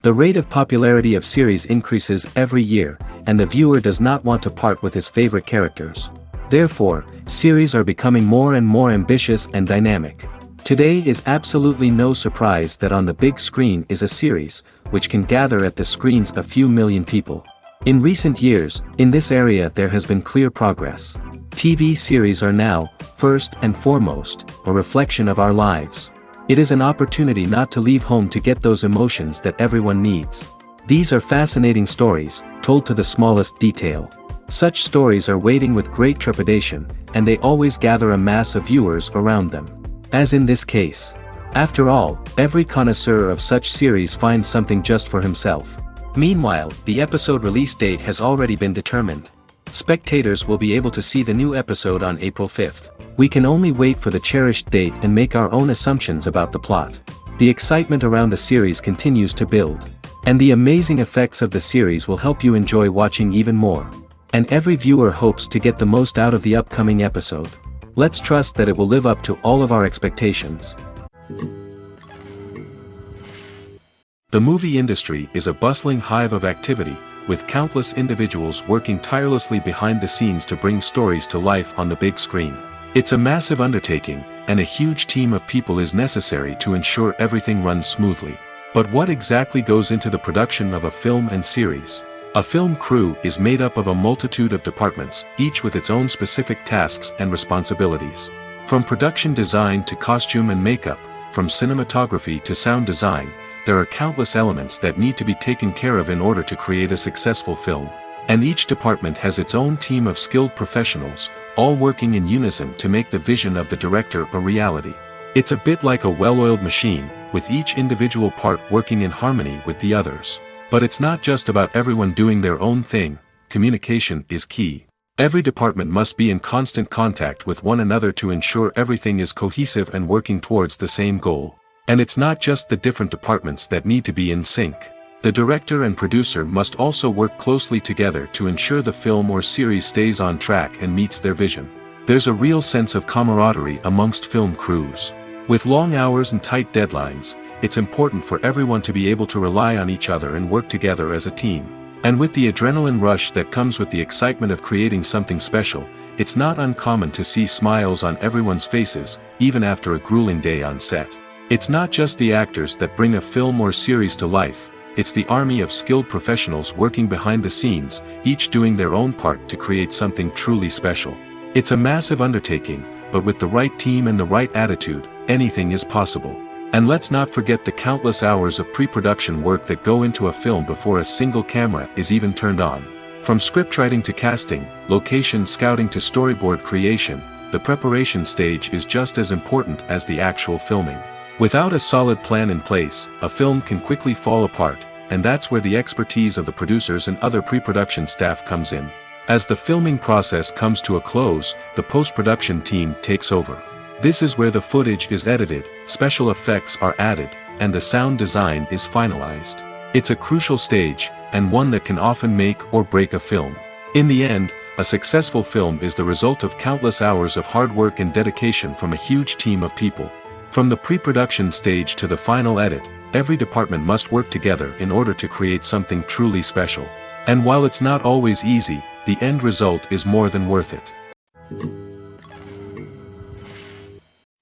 The rate of popularity of series increases every year, and the viewer does not want to part with his favorite characters. Therefore, series are becoming more and more ambitious and dynamic. Today is absolutely no surprise that on the big screen is a series, which can gather at the screens a few million people. In recent years, in this area there has been clear progress. TV series are now, first and foremost, a reflection of our lives. It is an opportunity not to leave home to get those emotions that everyone needs. These are fascinating stories, told to the smallest detail. Such stories are waiting with great trepidation, and they always gather a mass of viewers around them. As in this case. After all, every connoisseur of such series finds something just for himself. Meanwhile, the episode release date has already been determined. Spectators will be able to see the new episode on April 5th. We can only wait for the cherished date and make our own assumptions about the plot. The excitement around the series continues to build. And the amazing effects of the series will help you enjoy watching even more. And every viewer hopes to get the most out of the upcoming episode. Let's trust that it will live up to all of our expectations. The movie industry is a bustling hive of activity, with countless individuals working tirelessly behind the scenes to bring stories to life on the big screen. It's a massive undertaking, and a huge team of people is necessary to ensure everything runs smoothly. But what exactly goes into the production of a film and series? A film crew is made up of a multitude of departments, each with its own specific tasks and responsibilities. From production design to costume and makeup, from cinematography to sound design, there are countless elements that need to be taken care of in order to create a successful film. And each department has its own team of skilled professionals, all working in unison to make the vision of the director a reality. It's a bit like a well-oiled machine, with each individual part working in harmony with the others. But it's not just about everyone doing their own thing. Communication is key. Every department must be in constant contact with one another to ensure everything is cohesive and working towards the same goal. And it's not just the different departments that need to be in sync. The director and producer must also work closely together to ensure the film or series stays on track and meets their vision. There's a real sense of camaraderie amongst film crews. With long hours and tight deadlines, it's important for everyone to be able to rely on each other and work together as a team. And with the adrenaline rush that comes with the excitement of creating something special, it's not uncommon to see smiles on everyone's faces, even after a grueling day on set. It's not just the actors that bring a film or series to life. It's the army of skilled professionals working behind the scenes, each doing their own part to create something truly special. It's a massive undertaking, but with the right team and the right attitude, anything is possible. And let's not forget the countless hours of pre-production work that go into a film before a single camera is even turned on. From scriptwriting to casting, location scouting to storyboard creation, the preparation stage is just as important as the actual filming. Without a solid plan in place, a film can quickly fall apart, and that's where the expertise of the producers and other pre-production staff comes in. As the filming process comes to a close, the post-production team takes over. This is where the footage is edited, special effects are added, and the sound design is finalized. It's a crucial stage, and one that can often make or break a film. In the end, a successful film is the result of countless hours of hard work and dedication from a huge team of people. From the pre-production stage to the final edit, every department must work together in order to create something truly special. And while it's not always easy, the end result is more than worth it.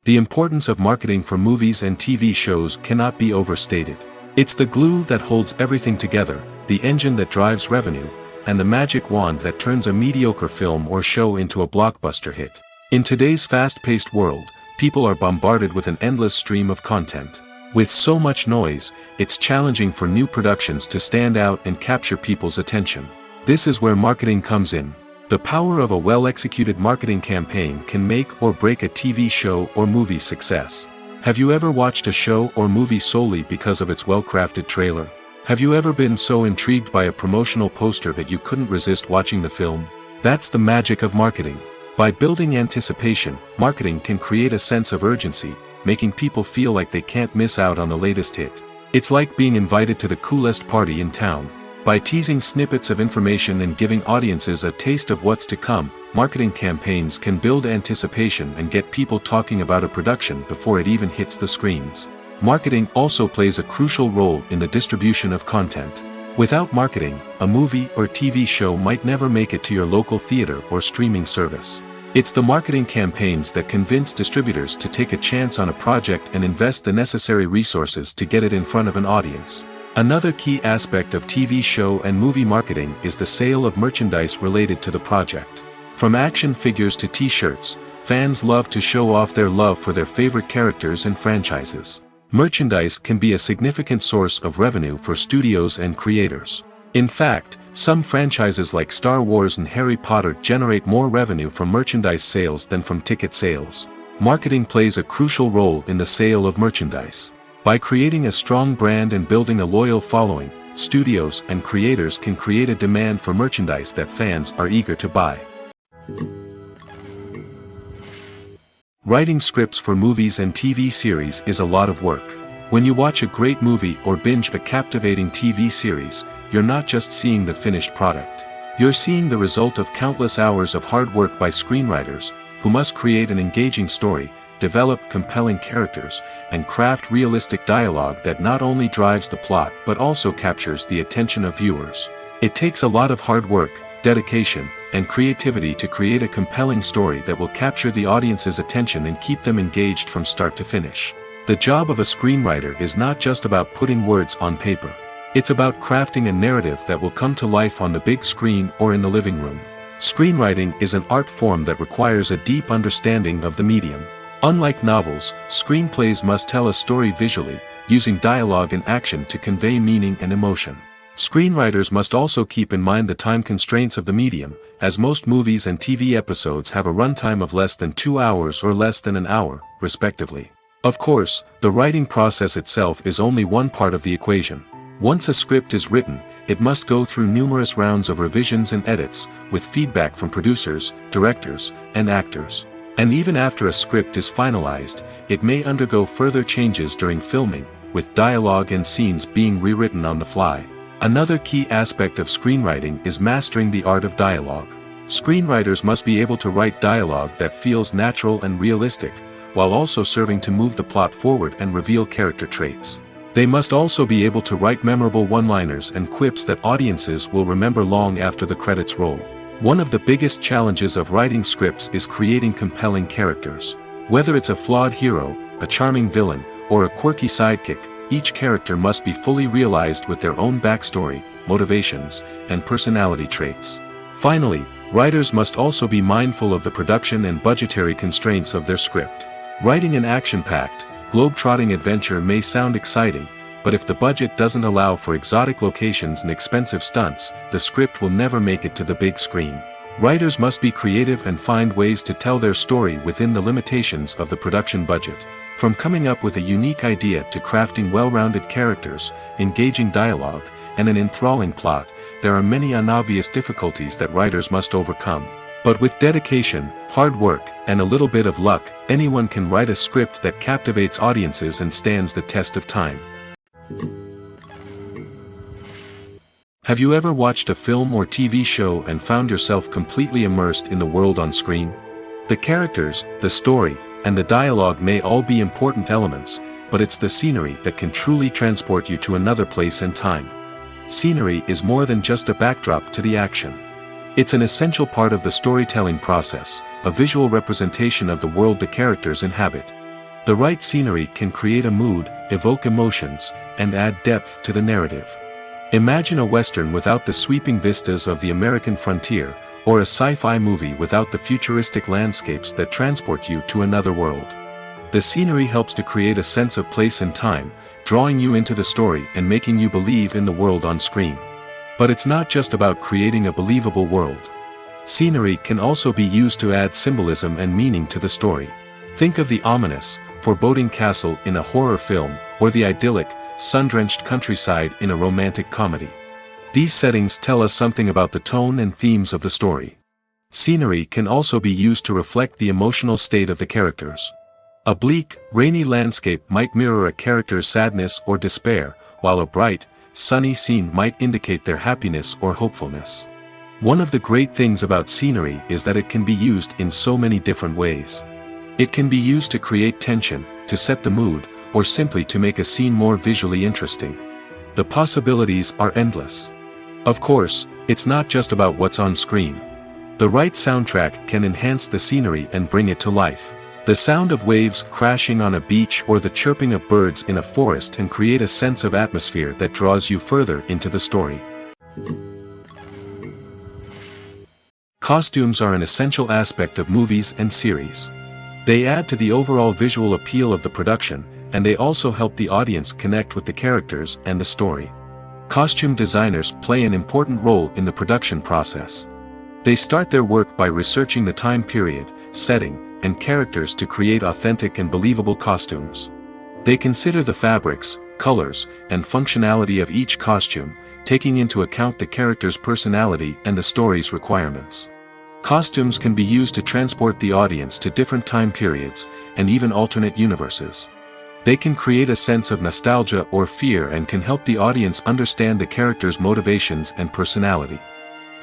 The importance of marketing for movies and TV shows cannot be overstated. It's the glue that holds everything together, the engine that drives revenue, and the magic wand that turns a mediocre film or show into a blockbuster hit. In today's fast-paced world, people are bombarded with an endless stream of content. With so much noise, it's challenging for new productions to stand out and capture people's attention. This is where marketing comes in. The power of a well-executed marketing campaign can make or break a TV show or movie's success. Have you ever watched a show or movie solely because of its well-crafted trailer? Have you ever been so intrigued by a promotional poster that you couldn't resist watching the film? That's the magic of marketing. By building anticipation, marketing can create a sense of urgency, making people feel like they can't miss out on the latest hit. It's like being invited to the coolest party in town. By teasing snippets of information and giving audiences a taste of what's to come, marketing campaigns can build anticipation and get people talking about a production before it even hits the screens. Marketing also plays a crucial role in the distribution of content. Without marketing, a movie or TV show might never make it to your local theater or streaming service. It's the marketing campaigns that convince distributors to take a chance on a project and invest the necessary resources to get it in front of an audience. Another key aspect of TV show and movie marketing is the sale of merchandise related to the project. From action figures to t-shirts, fans love to show off their love for their favorite characters and franchises. Merchandise can be a significant source of revenue for studios and creators. In fact, some franchises like Star Wars and Harry Potter generate more revenue from merchandise sales than from ticket sales. Marketing plays a crucial role in the sale of merchandise. By creating a strong brand and building a loyal following, studios and creators can create a demand for merchandise that fans are eager to buy. Writing scripts for movies and TV series is a lot of work. When you watch a great movie or binge a captivating TV series, you're not just seeing the finished product. You're seeing the result of countless hours of hard work by screenwriters, who must create an engaging story, develop compelling characters, and craft realistic dialogue that not only drives the plot but also captures the attention of viewers. It takes a lot of hard work, dedication, and creativity to create a compelling story that will capture the audience's attention and keep them engaged from start to finish. The job of a screenwriter is not just about putting words on paper. It's about crafting a narrative that will come to life on the big screen or in the living room. Screenwriting is an art form that requires a deep understanding of the medium. Unlike novels, screenplays must tell a story visually, using dialogue and action to convey meaning and emotion. Screenwriters must also keep in mind the time constraints of the medium, as most movies and TV episodes have a runtime of less than 2 hours or less than an hour, respectively. Of course, the writing process itself is only one part of the equation. Once a script is written, it must go through numerous rounds of revisions and edits, with feedback from producers, directors, and actors. And even after a script is finalized, it may undergo further changes during filming, with dialogue and scenes being rewritten on the fly. Another key aspect of screenwriting is mastering the art of dialogue. Screenwriters must be able to write dialogue that feels natural and realistic, while also serving to move the plot forward and reveal character traits. They must also be able to write memorable one-liners and quips that audiences will remember long after the credits roll. One of the biggest challenges of writing scripts is creating compelling characters. Whether it's a flawed hero, a charming villain, or a quirky sidekick, each character must be fully realized with their own backstory, motivations, and personality traits. Finally, writers must also be mindful of the production and budgetary constraints of their script. Writing an action-packed, globe-trotting adventure may sound exciting, but if the budget doesn't allow for exotic locations and expensive stunts, the script will never make it to the big screen. Writers must be creative and find ways to tell their story within the limitations of the production budget. From coming up with a unique idea to crafting well-rounded characters, engaging dialogue, and an enthralling plot, there are many unobvious difficulties that writers must overcome. But with dedication, hard work, and a little bit of luck, anyone can write a script that captivates audiences and stands the test of time. Have you ever watched a film or TV show and found yourself completely immersed in the world on screen? The characters, the story, and the dialogue may all be important elements, but it's the scenery that can truly transport you to another place and time. Scenery is more than just a backdrop to the action. It's an essential part of the storytelling process, a visual representation of the world the characters inhabit. The right scenery can create a mood, evoke emotions, and add depth to the narrative. Imagine a western without the sweeping vistas of the American frontier, or a sci-fi movie without the futuristic landscapes that transport you to another world. The scenery helps to create a sense of place and time, drawing you into the story and making you believe in the world on screen. But it's not just about creating a believable world. Scenery can also be used to add symbolism and meaning to the story. Think of the ominous, foreboding castle in a horror film, or the idyllic, sun-drenched countryside in a romantic comedy. These settings tell us something about the tone and themes of the story. Scenery can also be used to reflect the emotional state of the characters. A bleak, rainy landscape might mirror a character's sadness or despair, while a bright, sunny scene might indicate their happiness or hopefulness. One of the great things about scenery is that it can be used in so many different ways. It can be used to create tension, to set the mood, or simply to make a scene more visually interesting. The possibilities are endless. Of course, it's not just about what's on screen. The right soundtrack can enhance the scenery and bring it to life. The sound of waves crashing on a beach or the chirping of birds in a forest can create a sense of atmosphere that draws you further into the story. Costumes are an essential aspect of movies and series. They add to the overall visual appeal of the production, and they also help the audience connect with the characters and the story. Costume designers play an important role in the production process. They start their work by researching the time period, setting, and characters to create authentic and believable costumes. They consider the fabrics, colors, and functionality of each costume, taking into account the character's personality and the story's requirements. Costumes can be used to transport the audience to different time periods, and even alternate universes. They can create a sense of nostalgia or fear and can help the audience understand the character's motivations and personality.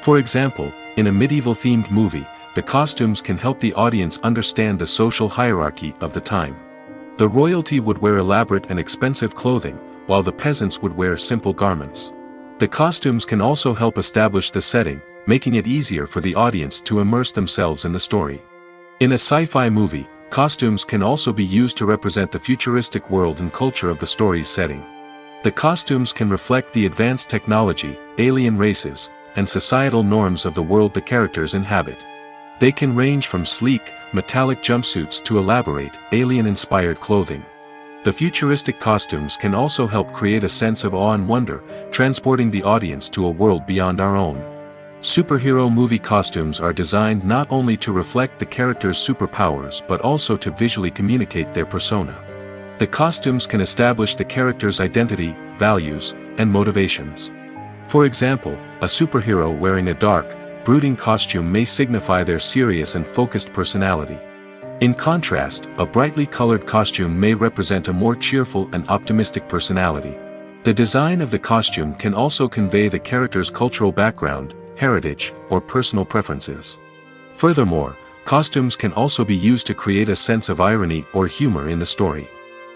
For example, in a medieval-themed movie, the costumes can help the audience understand the social hierarchy of the time. The royalty would wear elaborate and expensive clothing, while the peasants would wear simple garments. The costumes can also help establish the setting, making it easier for the audience to immerse themselves in the story. In a sci-fi movie, costumes can also be used to represent the futuristic world and culture of the story's setting. The costumes can reflect the advanced technology, alien races, and societal norms of the world the characters inhabit. They can range from sleek, metallic jumpsuits to elaborate, alien-inspired clothing. The futuristic costumes can also help create a sense of awe and wonder, transporting the audience to a world beyond our own. Superhero movie costumes are designed not only to reflect the character's superpowers but also to visually communicate their persona. The costumes can establish the character's identity, values, and motivations. For example, a superhero wearing a dark, brooding costume may signify their serious and focused personality. In contrast, a brightly colored costume may represent a more cheerful and optimistic personality. The design of the costume can also convey the character's cultural background, heritage, or personal preferences. Furthermore, costumes can also be used to create a sense of irony or humor in the story.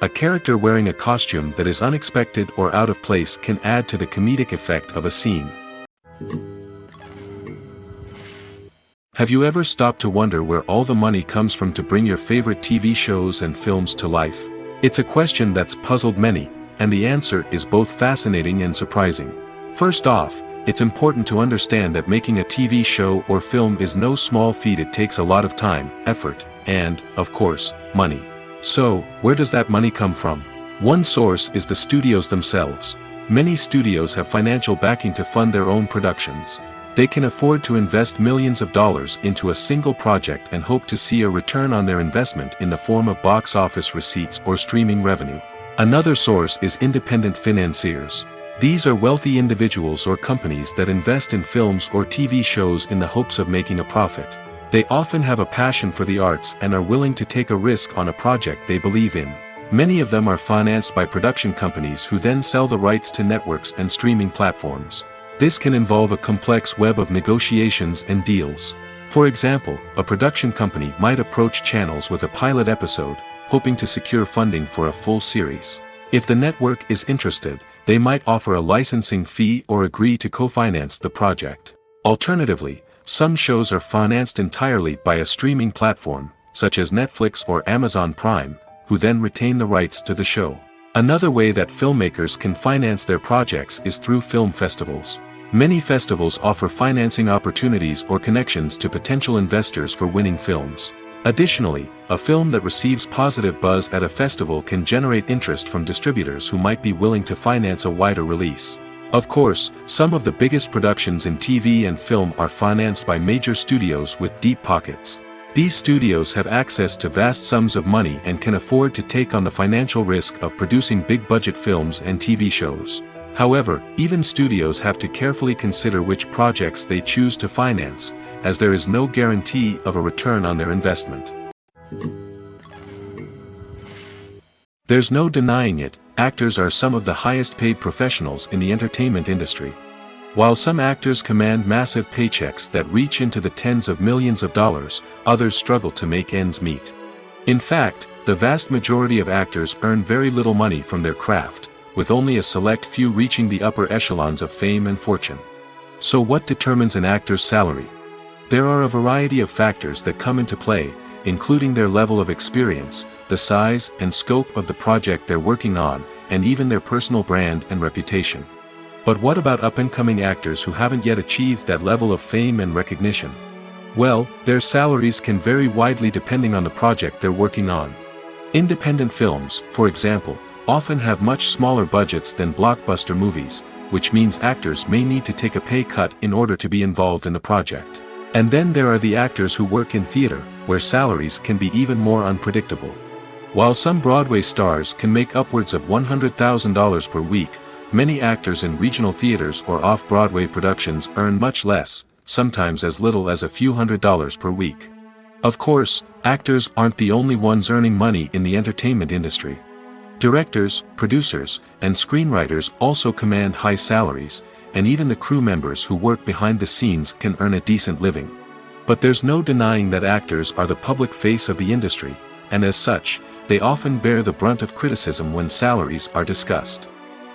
A character wearing a costume that is unexpected or out of place can add to the comedic effect of a scene. Have you ever stopped to wonder where all the money comes from to bring your favorite TV shows and films to life? It's a question that's puzzled many, and the answer is both fascinating and surprising. First off, it's important to understand that making a TV show or film is no small feat. It takes a lot of time, effort, and, of course, money. So, where does that money come from? One source is the studios themselves. Many studios have financial backing to fund their own productions. They can afford to invest millions of dollars into a single project and hope to see a return on their investment in the form of box office receipts or streaming revenue. Another source is independent financiers. These are wealthy individuals or companies that invest in films or TV shows in the hopes of making a profit. They often have a passion for the arts and are willing to take a risk on a project they believe in. Many of them are financed by production companies who then sell the rights to networks and streaming platforms. This can involve a complex web of negotiations and deals. For example, a production company might approach channels with a pilot episode, hoping to secure funding for a full series. If the network is interested, they might offer a licensing fee or agree to co-finance the project. Alternatively, some shows are financed entirely by a streaming platform, such as Netflix or Amazon Prime, who then retain the rights to the show. Another way that filmmakers can finance their projects is through film festivals. Many festivals offer financing opportunities or connections to potential investors for winning films. Additionally, a film that receives positive buzz at a festival can generate interest from distributors who might be willing to finance a wider release. Of course, some of the biggest productions in TV and film are financed by major studios with deep pockets. These studios have access to vast sums of money and can afford to take on the financial risk of producing big-budget films and TV shows. However, even studios have to carefully consider which projects they choose to finance, as there is no guarantee of a return on their investment. There's no denying it, actors are some of the highest-paid professionals in the entertainment industry. While some actors command massive paychecks that reach into the tens of millions of dollars, others struggle to make ends meet. In fact, The vast majority of actors earn very little money from their craft, with only a select few reaching the upper echelons of fame and fortune. So what determines an actor's salary? There are a variety of factors that come into play, including their level of experience, the size and scope of the project they're working on, and even their personal brand and reputation. But what about up-and-coming actors who haven't yet achieved that level of fame and recognition? Well, their salaries can vary widely depending on the project they're working on. Independent films, for example, often have much smaller budgets than blockbuster movies, which means actors may need to take a pay cut in order to be involved in the project. And then there are the actors who work in theater, where salaries can be even more unpredictable. While some Broadway stars can make upwards of $100,000 per week, many actors in regional theaters or off-Broadway productions earn much less, sometimes as little as a few $100s per week. Of course, actors aren't the only ones earning money in the entertainment industry. Directors, producers, and screenwriters also command high salaries, and even the crew members who work behind the scenes can earn a decent living. But there's no denying that actors are the public face of the industry, and as such, they often bear the brunt of criticism when salaries are discussed.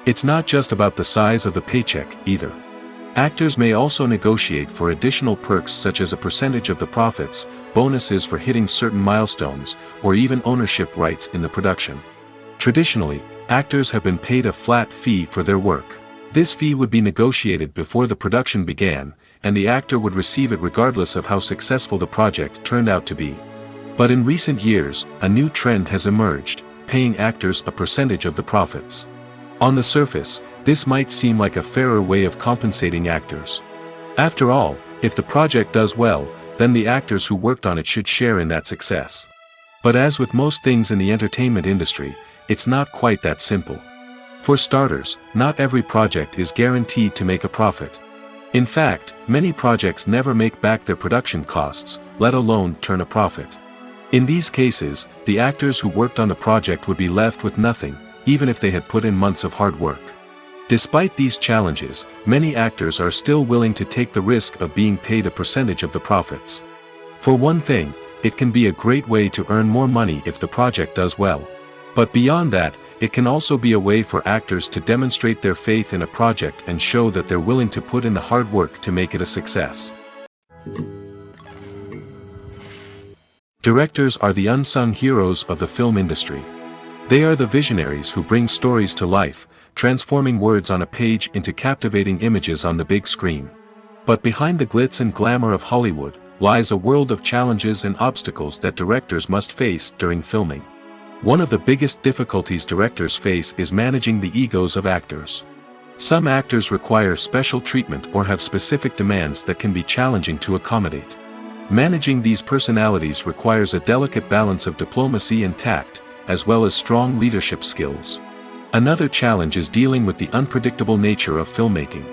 It's not just about the size of the paycheck, either. Actors may also negotiate for additional perks such as a percentage of the profits, bonuses for hitting certain milestones, or even ownership rights in the production. Traditionally, actors have been paid a flat fee for their work. This fee would be negotiated before the production began, and the actor would receive it regardless of how successful the project turned out to be. But in recent years, a new trend has emerged, paying actors a percentage of the profits. On the surface, this might seem like a fairer way of compensating actors. After all, if the project does well, then the actors who worked on it should share in that success. But as with most things in the entertainment industry, it's not quite that simple. For starters, not every project is guaranteed to make a profit. In fact, many projects never make back their production costs, let alone turn a profit. In these cases, the actors who worked on the project would be left with nothing, even if they had put in months of hard work. Despite these challenges, many actors are still willing to take the risk of being paid a percentage of the profits. For one thing, it can be a great way to earn more money if the project does well. But beyond that, it can also be a way for actors to demonstrate their faith in a project and show that they're willing to put in the hard work to make it a success. Directors are the unsung heroes of the film industry. They are the visionaries who bring stories to life, transforming words on a page into captivating images on the big screen. But behind the glitz and glamour of Hollywood, lies a world of challenges and obstacles that directors must face during filming. One of the biggest difficulties directors face is managing the egos of actors. Some actors require special treatment or have specific demands that can be challenging to accommodate. Managing these personalities requires a delicate balance of diplomacy and tact, as well as strong leadership skills. Another challenge is dealing with the unpredictable nature of filmmaking.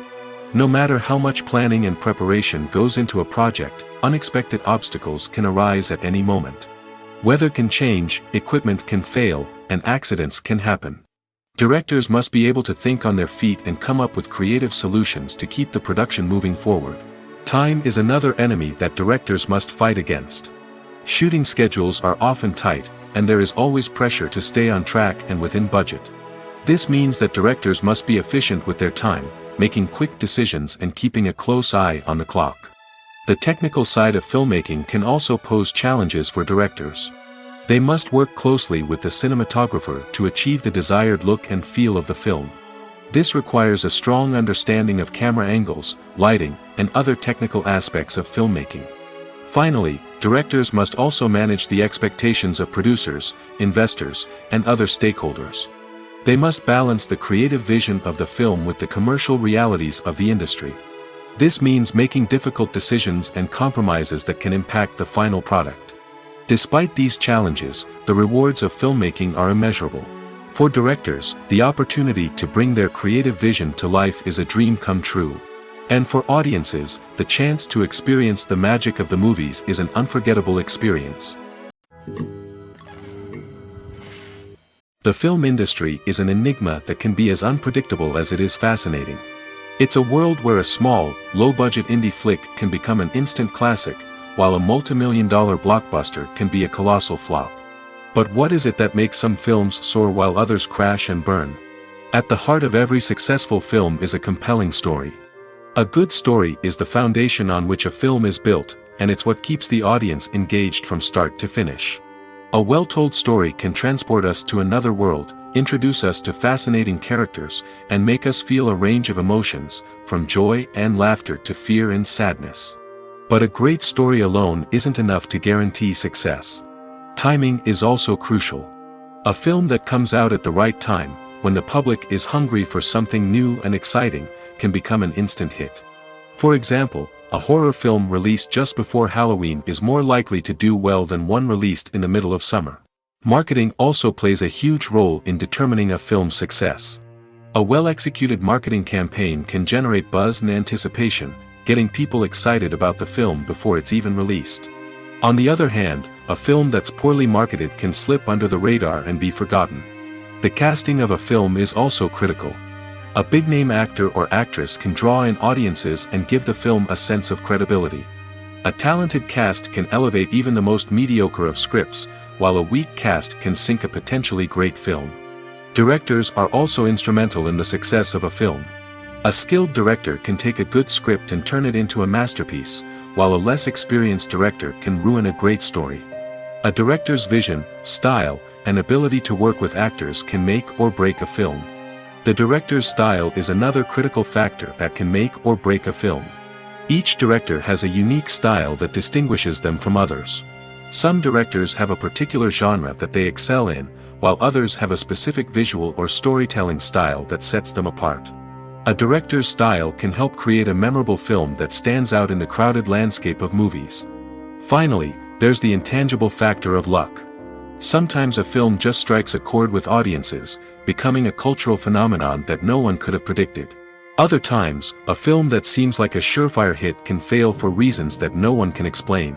No matter how much planning and preparation goes into a project, unexpected obstacles can arise at any moment. Weather can change, equipment can fail, and accidents can happen. Directors must be able to think on their feet and come up with creative solutions to keep the production moving forward. Time is another enemy that directors must fight against. Shooting schedules are often tight, and there is always pressure to stay on track and within budget. This means that directors must be efficient with their time, making quick decisions and keeping a close eye on the clock. The technical side of filmmaking can also pose challenges for directors. They must work closely with the cinematographer to achieve the desired look and feel of the film. This requires a strong understanding of camera angles, lighting, and other technical aspects of filmmaking. Finally, directors must also manage the expectations of producers, investors, and other stakeholders. They must balance the creative vision of the film with the commercial realities of the industry. This means making difficult decisions and compromises that can impact the final product. Despite these challenges, the rewards of filmmaking are immeasurable. For directors, the opportunity to bring their creative vision to life is a dream come true. And for audiences, the chance to experience the magic of the movies is an unforgettable experience. The film industry is an enigma that can be as unpredictable as it is fascinating. It's a world where a small, low-budget indie flick can become an instant classic, while a multi-million-dollar blockbuster can be a colossal flop. But what is it that makes some films soar while others crash and burn? At the heart of every successful film is a compelling story. A good story is the foundation on which a film is built, and it's what keeps the audience engaged from start to finish. A well-told story can transport us to another world, introduce us to fascinating characters, and make us feel a range of emotions, from joy and laughter to fear and sadness. But a great story alone isn't enough to guarantee success. Timing is also crucial. A film that comes out at the right time, when the public is hungry for something new and exciting, can become an instant hit. For example, a horror film released just before Halloween is more likely to do well than one released in the middle of summer. Marketing also plays a huge role in determining a film's success. A well-executed marketing campaign can generate buzz and anticipation, getting people excited about the film before it's even released. On the other hand, a film that's poorly marketed can slip under the radar and be forgotten. The casting of a film is also critical. A big-name actor or actress can draw in audiences and give the film a sense of credibility. A talented cast can elevate even the most mediocre of scripts, while a weak cast can sink a potentially great film. Directors are also instrumental in the success of a film. A skilled director can take a good script and turn it into a masterpiece, while a less experienced director can ruin a great story. A director's vision, style, and ability to work with actors can make or break a film. The director's style is another critical factor that can make or break a film. Each director has a unique style that distinguishes them from others. Some directors have a particular genre that they excel in, while others have a specific visual or storytelling style that sets them apart. A director's style can help create a memorable film that stands out in the crowded landscape of movies. Finally, there's the intangible factor of luck. Sometimes a film just strikes a chord with audiences, becoming a cultural phenomenon that no one could have predicted. Other times, a film that seems like a surefire hit can fail for reasons that no one can explain.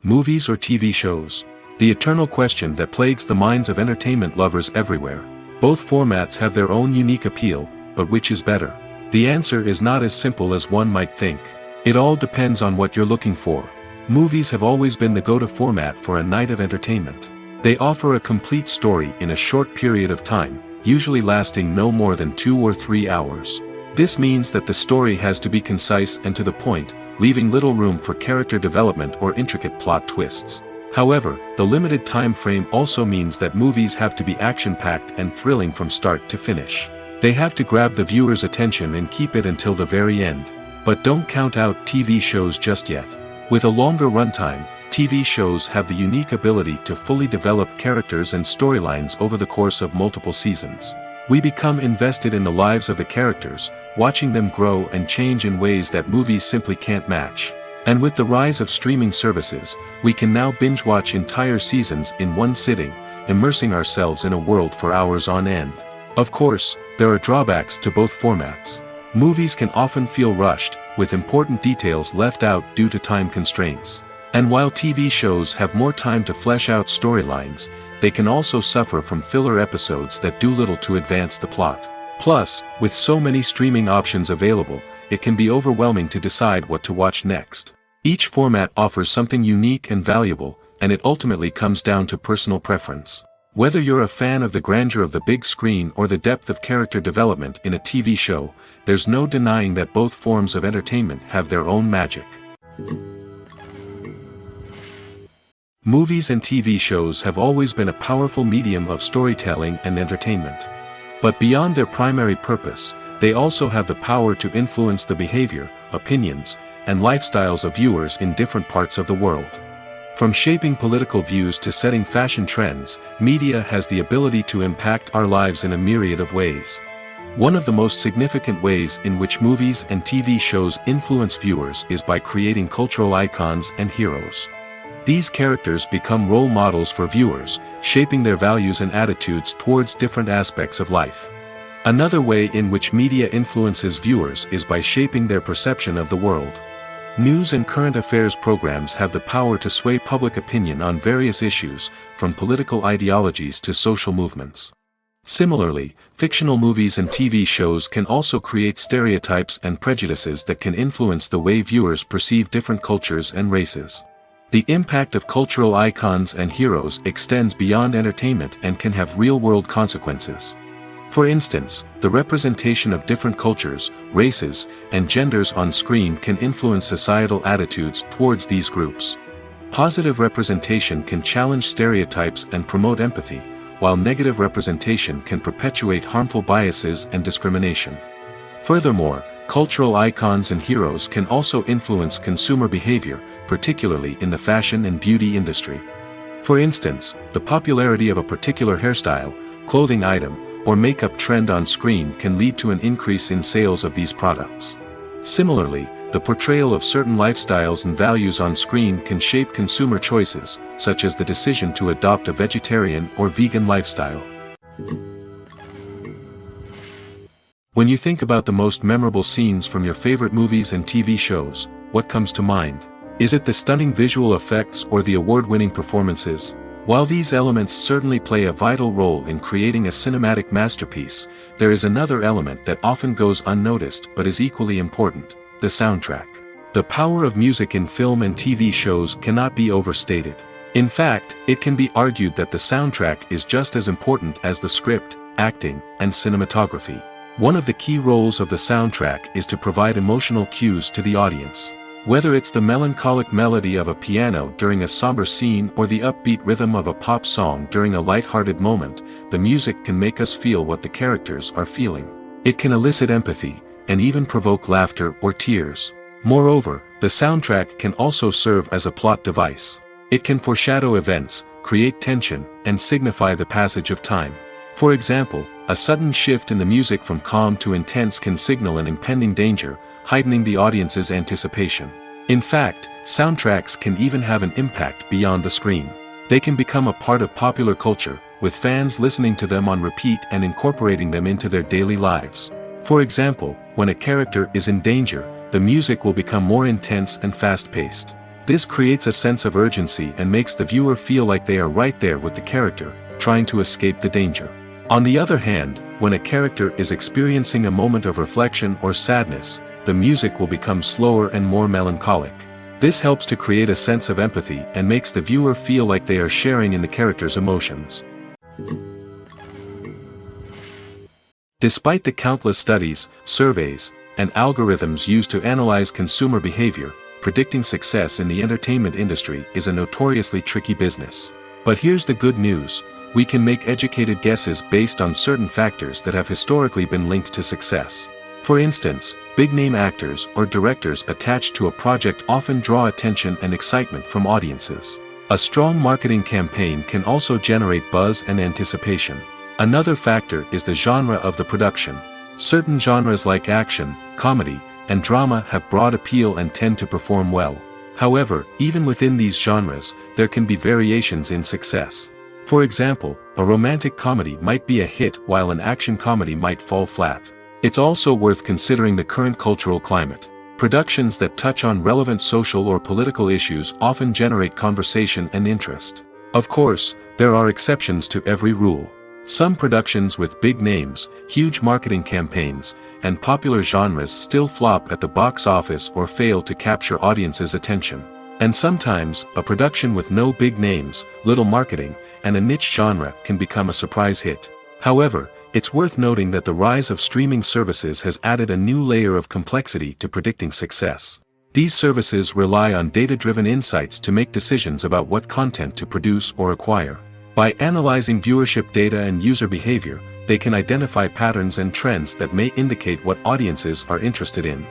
Movies or TV shows? The eternal question that plagues the minds of entertainment lovers everywhere. Both formats have their own unique appeal, but which is better? The answer is not as simple as one might think. It all depends on what you're looking for. Movies have always been the go-to format for a night of entertainment. They offer a complete story in a short period of time, usually lasting no more than 2 or 3 hours. This means that the story has to be concise and to the point, leaving little room for character development or intricate plot twists. However, the limited time frame also means that movies have to be action-packed and thrilling from start to finish. They have to grab the viewer's attention and keep it until the very end. But don't count out TV shows just yet. With a longer runtime, TV shows have the unique ability to fully develop characters and storylines over the course of multiple seasons. We become invested in the lives of the characters, watching them grow and change in ways that movies simply can't match. And with the rise of streaming services, we can now binge-watch entire seasons in one sitting, immersing ourselves in a world for hours on end. Of course, there are drawbacks to both formats. Movies can often feel rushed, with important details left out due to time constraints. And while TV shows have more time to flesh out storylines, they can also suffer from filler episodes that do little to advance the plot. Plus, with so many streaming options available, it can be overwhelming to decide what to watch next. Each format offers something unique and valuable, and it ultimately comes down to personal preference. Whether you're a fan of the grandeur of the big screen or the depth of character development in a TV show, there's no denying that both forms of entertainment have their own magic. Movies and TV shows have always been a powerful medium of storytelling and entertainment. But beyond their primary purpose, they also have the power to influence the behavior, opinions, and lifestyles of viewers in different parts of the world. From shaping political views to setting fashion trends, media has the ability to impact our lives in a myriad of ways. One of the most significant ways in which movies and TV shows influence viewers is by creating cultural icons and heroes. These characters become role models for viewers, shaping their values and attitudes towards different aspects of life. Another way in which media influences viewers is by shaping their perception of the world. News and current affairs programs have the power to sway public opinion on various issues, from political ideologies to social movements. Similarly, fictional movies and TV shows can also create stereotypes and prejudices that can influence the way viewers perceive different cultures and races. The impact of cultural icons and heroes extends beyond entertainment and can have real-world consequences. For instance, the representation of different cultures, races, and genders on screen can influence societal attitudes towards these groups. Positive representation can challenge stereotypes and promote empathy, while negative representation can perpetuate harmful biases and discrimination. Furthermore, cultural icons and heroes can also influence consumer behavior, particularly in the fashion and beauty industry. For instance, the popularity of a particular hairstyle, clothing item, or makeup trend on screen can lead to an increase in sales of these products. Similarly, the portrayal of certain lifestyles and values on screen can shape consumer choices, such as the decision to adopt a vegetarian or vegan lifestyle. When you think about the most memorable scenes from your favorite movies and TV shows, what comes to mind? Is it the stunning visual effects or the award-winning performances? While these elements certainly play a vital role in creating a cinematic masterpiece, there is another element that often goes unnoticed but is equally important: the soundtrack. The power of music in film and TV shows cannot be overstated. In fact, it can be argued that the soundtrack is just as important as the script, acting, and cinematography. One of the key roles of the soundtrack is to provide emotional cues to the audience. Whether it's the melancholic melody of a piano during a somber scene or the upbeat rhythm of a pop song during a light-hearted moment, the music can make us feel what the characters are feeling. It can elicit empathy, and even provoke laughter or tears. Moreover, the soundtrack can also serve as a plot device. It can foreshadow events, create tension, and signify the passage of time. For example, a sudden shift in the music from calm to intense can signal an impending danger, heightening the audience's anticipation. In fact, soundtracks can even have an impact beyond the screen. They can become a part of popular culture, with fans listening to them on repeat and incorporating them into their daily lives. For example, when a character is in danger, the music will become more intense and fast-paced. This creates a sense of urgency and makes the viewer feel like they are right there with the character, trying to escape the danger. On the other hand, when a character is experiencing a moment of reflection or sadness, the music will become slower and more melancholic. This helps to create a sense of empathy and makes the viewer feel like they are sharing in the character's emotions. Despite the countless studies, surveys, and algorithms used to analyze consumer behavior, predicting success in the entertainment industry is a notoriously tricky business. But here's the good news: we can make educated guesses based on certain factors that have historically been linked to success. For instance, big-name actors or directors attached to a project often draw attention and excitement from audiences. A strong marketing campaign can also generate buzz and anticipation. Another factor is the genre of the production. Certain genres like action, comedy, and drama have broad appeal and tend to perform well. However, even within these genres, there can be variations in success. For example, a romantic comedy might be a hit while an action comedy might fall flat. It's also worth considering the current cultural climate. Productions that touch on relevant social or political issues often generate conversation and interest. Of course, there are exceptions to every rule. Some productions with big names, huge marketing campaigns, and popular genres still flop at the box office or fail to capture audiences' attention. And sometimes, a production with no big names, little marketing, and a niche genre can become a surprise hit. However, it's worth noting that the rise of streaming services has added a new layer of complexity to predicting success. These services rely on data-driven insights to make decisions about what content to produce or acquire. By analyzing viewership data and user behavior, they can identify patterns and trends that may indicate what audiences are interested in.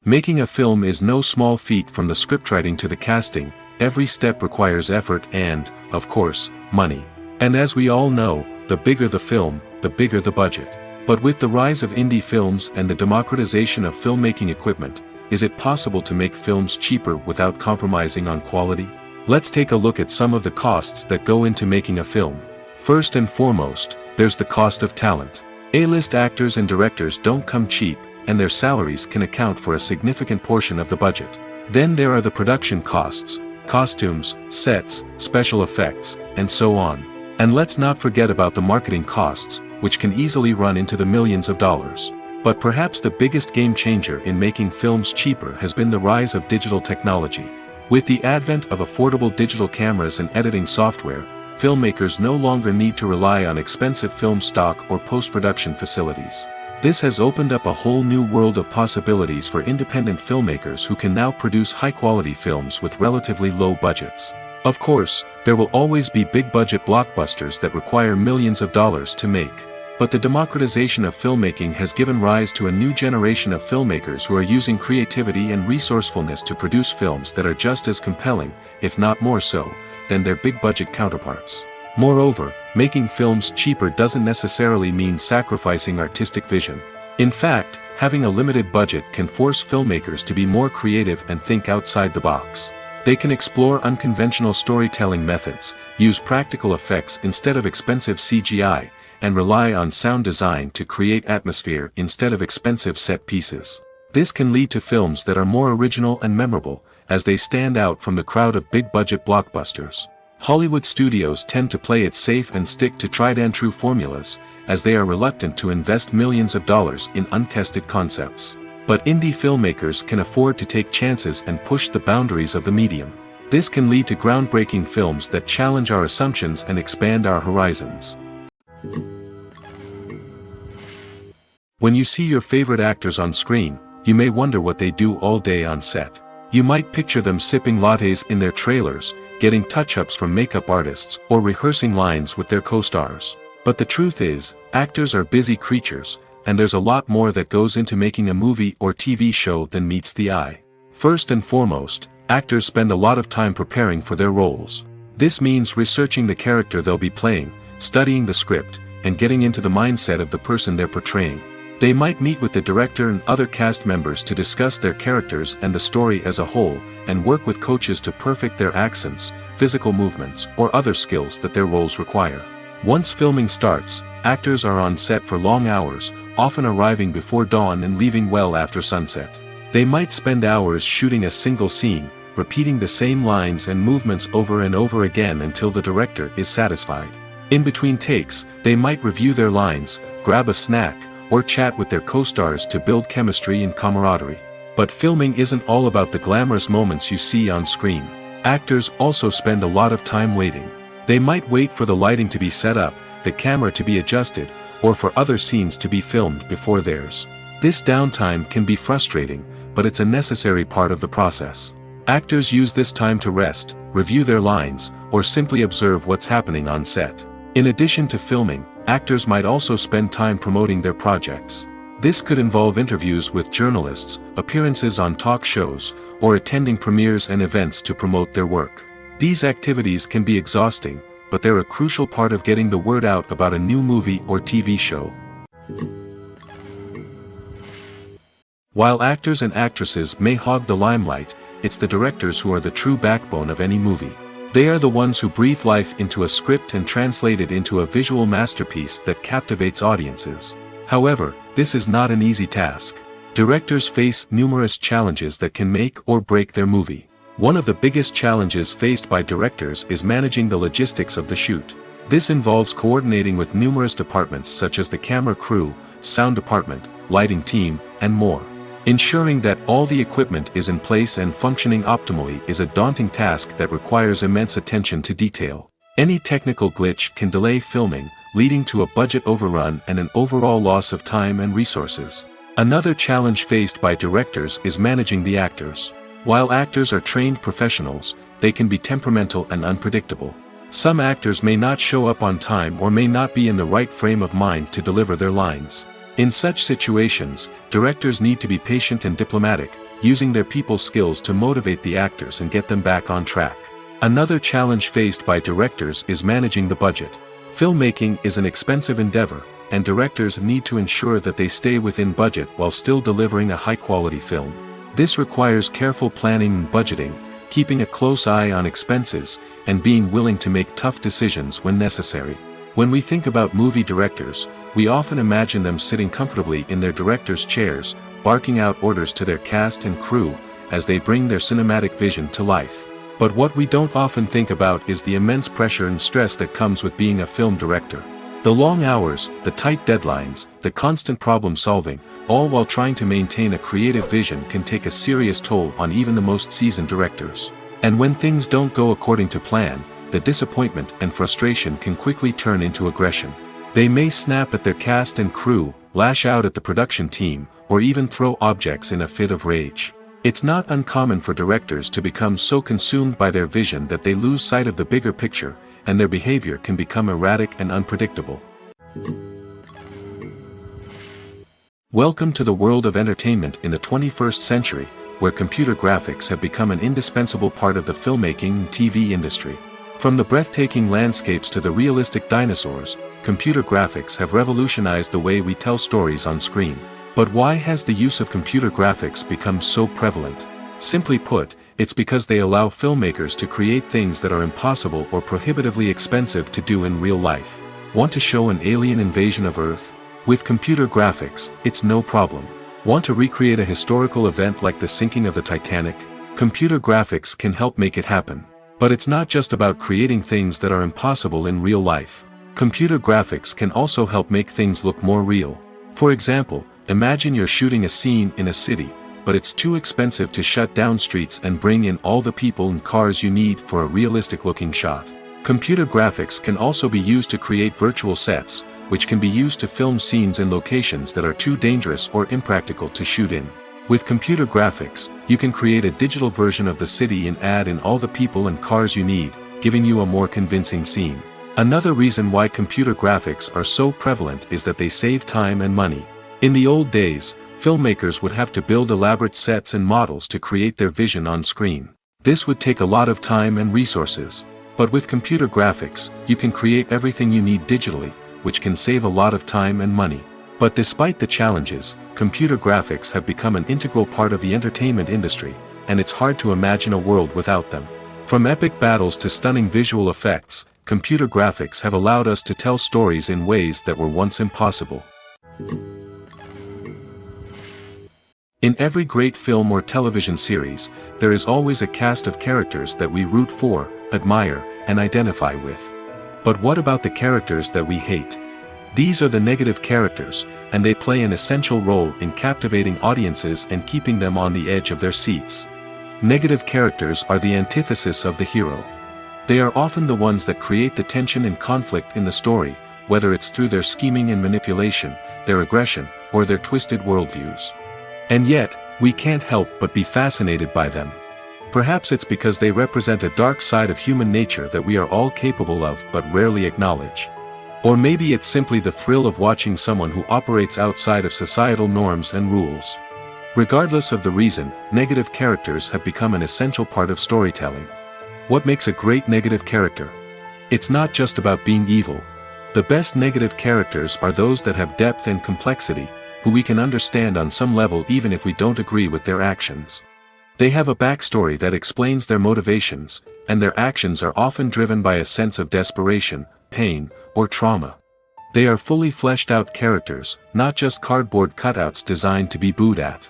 Making a film is no small feat. From the scriptwriting to the casting, every step requires effort and, of course, money. And as we all know, the bigger the film, the bigger the budget. But with the rise of indie films and the democratization of filmmaking equipment, is it possible to make films cheaper without compromising on quality? Let's take a look at some of the costs that go into making a film. First and foremost, there's the cost of talent. A-list actors and directors don't come cheap, and their salaries can account for a significant portion of the budget. Then there are the production costs, costumes, sets, special effects, and so on. And let's not forget about the marketing costs, which can easily run into the millions of dollars. But perhaps the biggest game changer in making films cheaper has been the rise of digital technology. With the advent of affordable digital cameras and editing software, filmmakers no longer need to rely on expensive film stock or post-production facilities. This has opened up a whole new world of possibilities for independent filmmakers who can now produce high-quality films with relatively low budgets. Of course, there will always be big-budget blockbusters that require millions of dollars to make. But the democratization of filmmaking has given rise to a new generation of filmmakers who are using creativity and resourcefulness to produce films that are just as compelling, if not more so, than their big-budget counterparts. Moreover, making films cheaper doesn't necessarily mean sacrificing artistic vision. In fact, having a limited budget can force filmmakers to be more creative and think outside the box. They can explore unconventional storytelling methods, use practical effects instead of expensive CGI, and rely on sound design to create atmosphere instead of expensive set pieces. This can lead to films that are more original and memorable, as they stand out from the crowd of big-budget blockbusters. Hollywood studios tend to play it safe and stick to tried-and-true formulas, as they are reluctant to invest millions of dollars in untested concepts. But indie filmmakers can afford to take chances and push the boundaries of the medium. This can lead to groundbreaking films that challenge our assumptions and expand our horizons. When you see your favorite actors on screen, you may wonder what they do all day on set. You might picture them sipping lattes in their trailers, getting touch-ups from makeup artists, or rehearsing lines with their co-stars. But the truth is, actors are busy creatures, and there's a lot more that goes into making a movie or TV show than meets the eye. First and foremost, actors spend a lot of time preparing for their roles. This means researching the character they'll be playing, studying the script, and getting into the mindset of the person they're portraying. They might meet with the director and other cast members to discuss their characters and the story as a whole, and work with coaches to perfect their accents, physical movements, or other skills that their roles require. Once filming starts, actors are on set for long hours, often arriving before dawn and leaving well after sunset. They might spend hours shooting a single scene, repeating the same lines and movements over and over again until the director is satisfied. In between takes, they might review their lines, grab a snack, or chat with their co-stars to build chemistry and camaraderie. But filming isn't all about the glamorous moments you see on screen. Actors also spend a lot of time waiting. They might wait for the lighting to be set up, the camera to be adjusted, or for other scenes to be filmed before theirs. This downtime can be frustrating, but it's a necessary part of the process. Actors use this time to rest, review their lines, or simply observe what's happening on set. In addition to filming, actors might also spend time promoting their projects. This could involve interviews with journalists, appearances on talk shows, or attending premieres and events to promote their work. These activities can be exhausting, but they're a crucial part of getting the word out about a new movie or TV show. While actors and actresses may hog the limelight, it's the directors who are the true backbone of any movie. They are the ones who breathe life into a script and translate it into a visual masterpiece that captivates audiences. However, this is not an easy task. Directors face numerous challenges that can make or break their movie. One of the biggest challenges faced by directors is managing the logistics of the shoot. This involves coordinating with numerous departments such as the camera crew, sound department, lighting team, and more. Ensuring that all the equipment is in place and functioning optimally is a daunting task that requires immense attention to detail. Any technical glitch can delay filming, leading to a budget overrun and an overall loss of time and resources. Another challenge faced by directors is managing the actors. While actors are trained professionals, they can be temperamental and unpredictable. Some actors may not show up on time or may not be in the right frame of mind to deliver their lines. In such situations, directors need to be patient and diplomatic, using their people skills to motivate the actors and get them back on track. Another challenge faced by directors is managing the budget. Filmmaking is an expensive endeavor, and directors need to ensure that they stay within budget while still delivering a high-quality film. This requires careful planning and budgeting, keeping a close eye on expenses, and being willing to make tough decisions when necessary. When we think about movie directors, we often imagine them sitting comfortably in their director's chairs, barking out orders to their cast and crew, as they bring their cinematic vision to life. But what we don't often think about is the immense pressure and stress that comes with being a film director. The long hours, the tight deadlines, the constant problem solving, all while trying to maintain a creative vision can take a serious toll on even the most seasoned directors. And when things don't go according to plan, the disappointment and frustration can quickly turn into aggression. They may snap at their cast and crew, lash out at the production team, or even throw objects in a fit of rage. It's not uncommon for directors to become so consumed by their vision that they lose sight of the bigger picture, and their behavior can become erratic and unpredictable. Welcome to the world of entertainment in the 21st century, where computer graphics have become an indispensable part of the filmmaking and TV industry. From the breathtaking landscapes to the realistic dinosaurs, computer graphics have revolutionized the way we tell stories on screen. But why has the use of computer graphics become so prevalent? Simply put, it's because they allow filmmakers to create things that are impossible or prohibitively expensive to do in real life. Want to show an alien invasion of Earth? With computer graphics, it's no problem. Want to recreate a historical event like the sinking of the Titanic? Computer graphics can help make it happen. But it's not just about creating things that are impossible in real life. Computer graphics can also help make things look more real. For example, imagine you're shooting a scene in a city, but it's too expensive to shut down streets and bring in all the people and cars you need for a realistic-looking shot. Computer graphics can also be used to create virtual sets, which can be used to film scenes in locations that are too dangerous or impractical to shoot in. With computer graphics, you can create a digital version of the city and add in all the people and cars you need, giving you a more convincing scene. Another reason why computer graphics are so prevalent is that they save time and money. In the old days, filmmakers would have to build elaborate sets and models to create their vision on screen. This would take a lot of time and resources. But with computer graphics, you can create everything you need digitally, which can save a lot of time and money. But despite the challenges, computer graphics have become an integral part of the entertainment industry, and it's hard to imagine a world without them. From epic battles to stunning visual effects, computer graphics have allowed us to tell stories in ways that were once impossible. In every great film or television series, there is always a cast of characters that we root for, admire, and identify with. But what about the characters that we hate? These are the negative characters, and they play an essential role in captivating audiences and keeping them on the edge of their seats. Negative characters are the antithesis of the hero. They are often the ones that create the tension and conflict in the story, whether it's through their scheming and manipulation, their aggression, or their twisted worldviews. And yet, we can't help but be fascinated by them. Perhaps it's because they represent a dark side of human nature that we are all capable of but rarely acknowledge. Or maybe it's simply the thrill of watching someone who operates outside of societal norms and rules. Regardless of the reason, negative characters have become an essential part of storytelling. What makes a great negative character? It's not just about being evil. The best negative characters are those that have depth and complexity, who we can understand on some level even if we don't agree with their actions. They have a backstory that explains their motivations, and their actions are often driven by a sense of desperation, pain, or trauma. They are fully fleshed out characters, not just cardboard cutouts designed to be booed at.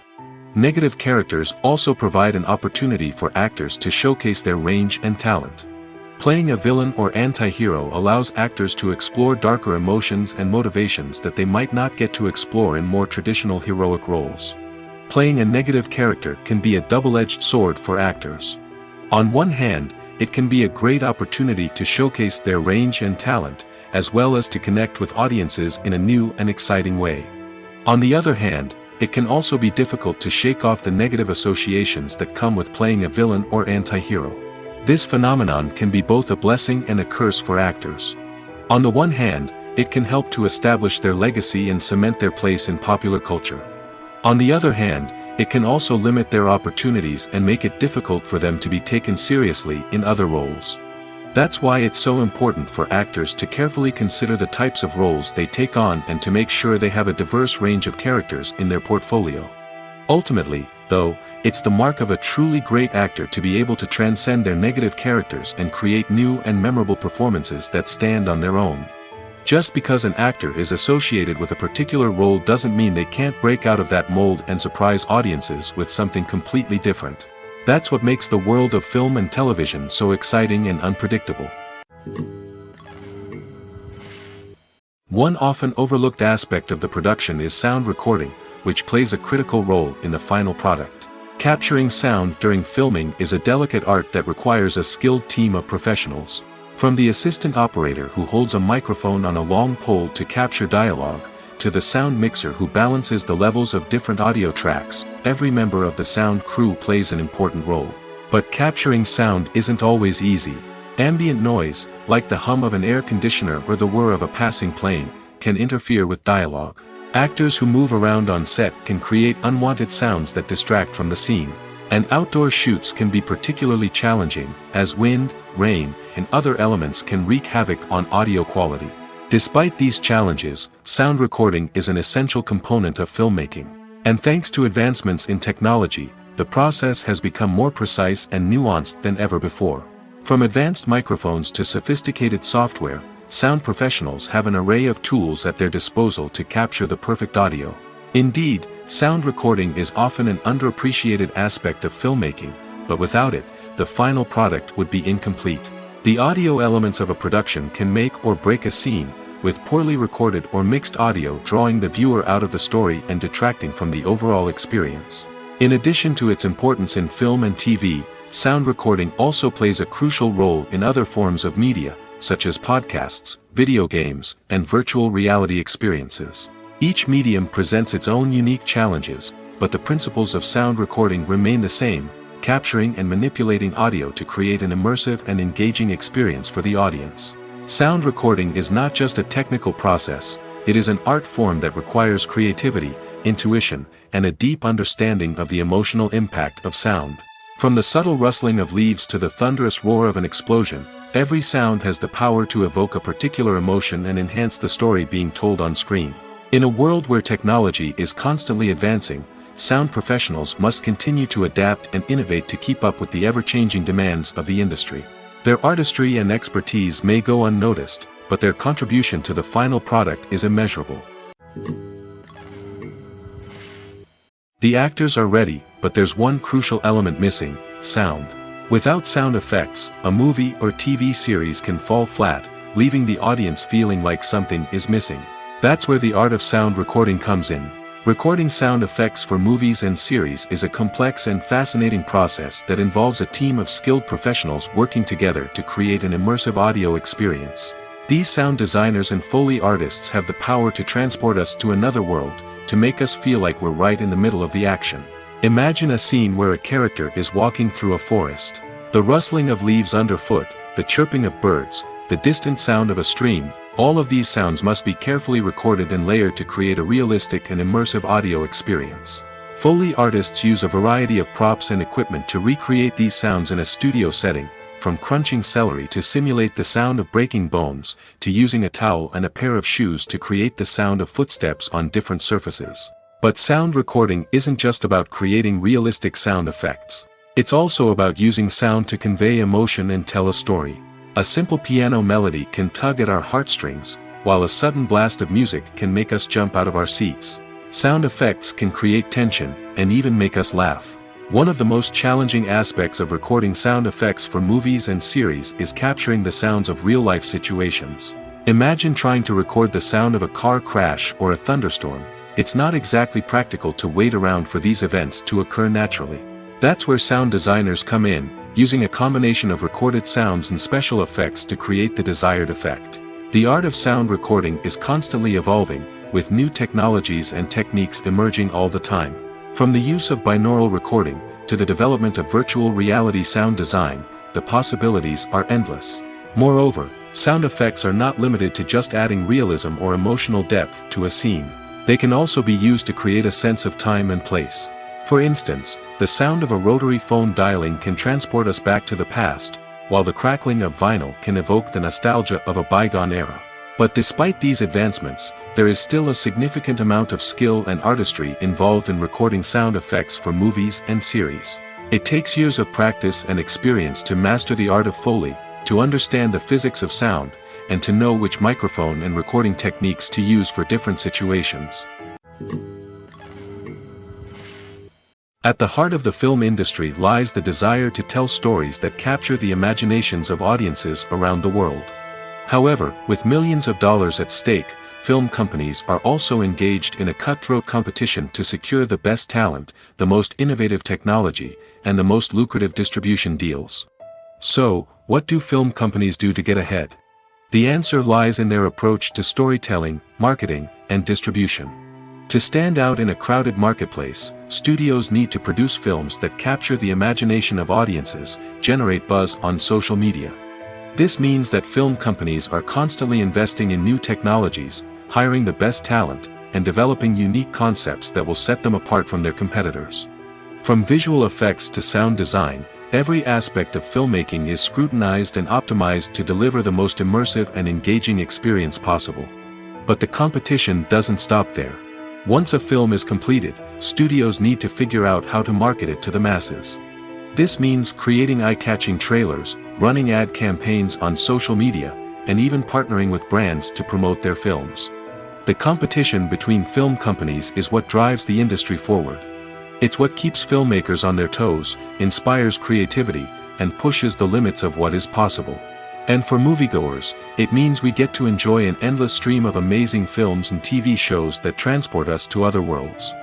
Negative characters also provide an opportunity for actors to showcase their range and talent. Playing a villain or anti-hero allows actors to explore darker emotions and motivations that they might not get to explore in more traditional heroic roles. Playing a negative character can be a double-edged sword for actors. On one hand, it can be a great opportunity to showcase their range and talent, as well as to connect with audiences in a new and exciting way. On the other hand, it can also be difficult to shake off the negative associations that come with playing a villain or anti-hero. This phenomenon can be both a blessing and a curse for actors. On the one hand, it can help to establish their legacy and cement their place in popular culture. On the other hand, it can also limit their opportunities and make it difficult for them to be taken seriously in other roles. That's why it's so important for actors to carefully consider the types of roles they take on and to make sure they have a diverse range of characters in their portfolio. Ultimately, though, it's the mark of a truly great actor to be able to transcend their negative characters and create new and memorable performances that stand on their own. Just because an actor is associated with a particular role doesn't mean they can't break out of that mold and surprise audiences with something completely different. That's what makes the world of film and television so exciting and unpredictable. One often overlooked aspect of the production is sound recording, which plays a critical role in the final product. Capturing sound during filming is a delicate art that requires a skilled team of professionals. From the assistant operator who holds a microphone on a long pole to capture dialogue, to the sound mixer who balances the levels of different audio tracks, every member of the sound crew plays an important role. But capturing sound isn't always easy. Ambient noise, like the hum of an air conditioner or the whir of a passing plane, can interfere with dialogue. Actors who move around on set can create unwanted sounds that distract from the scene. And outdoor shoots can be particularly challenging, as wind, rain, and other elements can wreak havoc on audio quality. Despite these challenges, sound recording is an essential component of filmmaking. And thanks to advancements in technology, the process has become more precise and nuanced than ever before. From advanced microphones to sophisticated software, sound professionals have an array of tools at their disposal to capture the perfect audio. Indeed, sound recording is often an underappreciated aspect of filmmaking, but without it, the final product would be incomplete. The audio elements of a production can make or break a scene, with poorly recorded or mixed audio drawing the viewer out of the story and detracting from the overall experience. In addition to its importance in film and TV, sound recording also plays a crucial role in other forms of media, such as podcasts, video games, and virtual reality experiences. Each medium presents its own unique challenges, but the principles of sound recording remain the same, capturing and manipulating audio to create an immersive and engaging experience for the audience. Sound recording is not just a technical process, it is an art form that requires creativity, intuition, and a deep understanding of the emotional impact of sound. From the subtle rustling of leaves to the thunderous roar of an explosion, every sound has the power to evoke a particular emotion and enhance the story being told on screen. In a world where technology is constantly advancing, sound professionals must continue to adapt and innovate to keep up with the ever-changing demands of the industry. Their artistry and expertise may go unnoticed, but their contribution to the final product is immeasurable. The actors are ready, but there's one crucial element missing: sound. Without sound effects, a movie or TV series can fall flat, leaving the audience feeling like something is missing. That's where the art of sound recording comes in. Recording sound effects for movies and series is a complex and fascinating process that involves a team of skilled professionals working together to create an immersive audio experience. These sound designers and Foley artists have the power to transport us to another world, to make us feel like we're right in the middle of the action. Imagine a scene where a character is walking through a forest. The rustling of leaves underfoot, the chirping of birds, the distant sound of a stream, all of these sounds must be carefully recorded and layered to create a realistic and immersive audio experience. Foley artists use a variety of props and equipment to recreate these sounds in a studio setting, from crunching celery to simulate the sound of breaking bones, to using a towel and a pair of shoes to create the sound of footsteps on different surfaces. But sound recording isn't just about creating realistic sound effects. It's also about using sound to convey emotion and tell a story. A simple piano melody can tug at our heartstrings, while a sudden blast of music can make us jump out of our seats. Sound effects can create tension, and even make us laugh. One of the most challenging aspects of recording sound effects for movies and series is capturing the sounds of real-life situations. Imagine trying to record the sound of a car crash or a thunderstorm. It's not exactly practical to wait around for these events to occur naturally. That's where sound designers come in, using a combination of recorded sounds and special effects to create the desired effect. The art of sound recording is constantly evolving, with new technologies and techniques emerging all the time. From the use of binaural recording, to the development of virtual reality sound design, the possibilities are endless. Moreover, sound effects are not limited to just adding realism or emotional depth to a scene. They can also be used to create a sense of time and place. For instance, the sound of a rotary phone dialing can transport us back to the past, while the crackling of vinyl can evoke the nostalgia of a bygone era. But despite these advancements, there is still a significant amount of skill and artistry involved in recording sound effects for movies and series. It takes years of practice and experience to master the art of Foley, to understand the physics of sound, and to know which microphone and recording techniques to use for different situations. At the heart of the film industry lies the desire to tell stories that capture the imaginations of audiences around the world. However, with millions of dollars at stake, film companies are also engaged in a cutthroat competition to secure the best talent, the most innovative technology, and the most lucrative distribution deals. So, what do film companies do to get ahead? The answer lies in their approach to storytelling, marketing, and distribution. To stand out in a crowded marketplace, studios need to produce films that capture the imagination of audiences, generate buzz on social media. This means that film companies are constantly investing in new technologies, hiring the best talent, and developing unique concepts that will set them apart from their competitors. From visual effects to sound design, every aspect of filmmaking is scrutinized and optimized to deliver the most immersive and engaging experience possible. But the competition doesn't stop there. Once a film is completed, studios need to figure out how to market it to the masses. This means creating eye-catching trailers, running ad campaigns on social media, and even partnering with brands to promote their films. The competition between film companies is what drives the industry forward. It's what keeps filmmakers on their toes, inspires creativity, and pushes the limits of what is possible. And for moviegoers, it means we get to enjoy an endless stream of amazing films and TV shows that transport us to other worlds.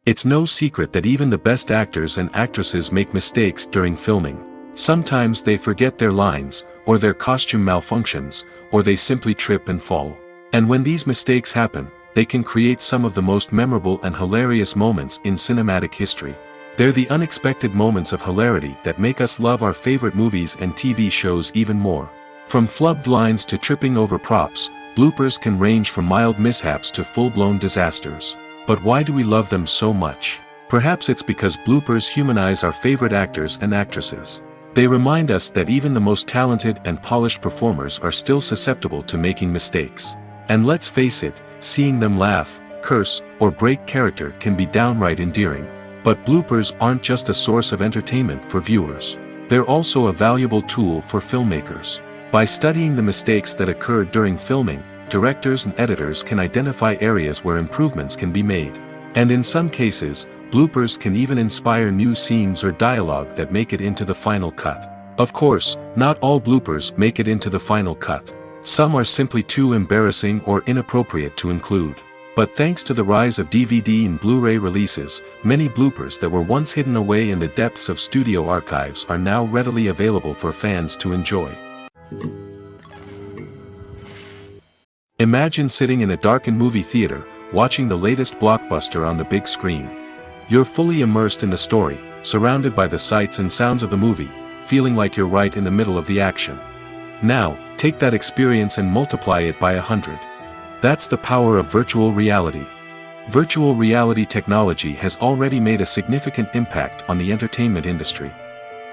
It's no secret that even the best actors and actresses make mistakes during filming. Sometimes they forget their lines, or their costume malfunctions, or they simply trip and fall. And when these mistakes happen, they can create some of the most memorable and hilarious moments in cinematic history. They're the unexpected moments of hilarity that make us love our favorite movies and TV shows even more. From flubbed lines to tripping over props, bloopers can range from mild mishaps to full-blown disasters. But why do we love them so much? Perhaps it's because bloopers humanize our favorite actors and actresses. They remind us that even the most talented and polished performers are still susceptible to making mistakes. And let's face it, seeing them laugh, curse, or break character can be downright endearing. But bloopers aren't just a source of entertainment for viewers. They're also a valuable tool for filmmakers. By studying the mistakes that occurred during filming, directors and editors can identify areas where improvements can be made. And in some cases, bloopers can even inspire new scenes or dialogue that make it into the final cut. Of course, not all bloopers make it into the final cut. Some are simply too embarrassing or inappropriate to include. But thanks to the rise of DVD and Blu-ray releases, many bloopers that were once hidden away in the depths of studio archives are now readily available for fans to enjoy. Imagine sitting in a darkened movie theater, watching the latest blockbuster on the big screen. You're fully immersed in the story, surrounded by the sights and sounds of the movie, feeling like you're right in the middle of the action. Now, take that experience and multiply it by 100. That's the power of virtual reality. Virtual reality technology has already made a significant impact on the entertainment industry.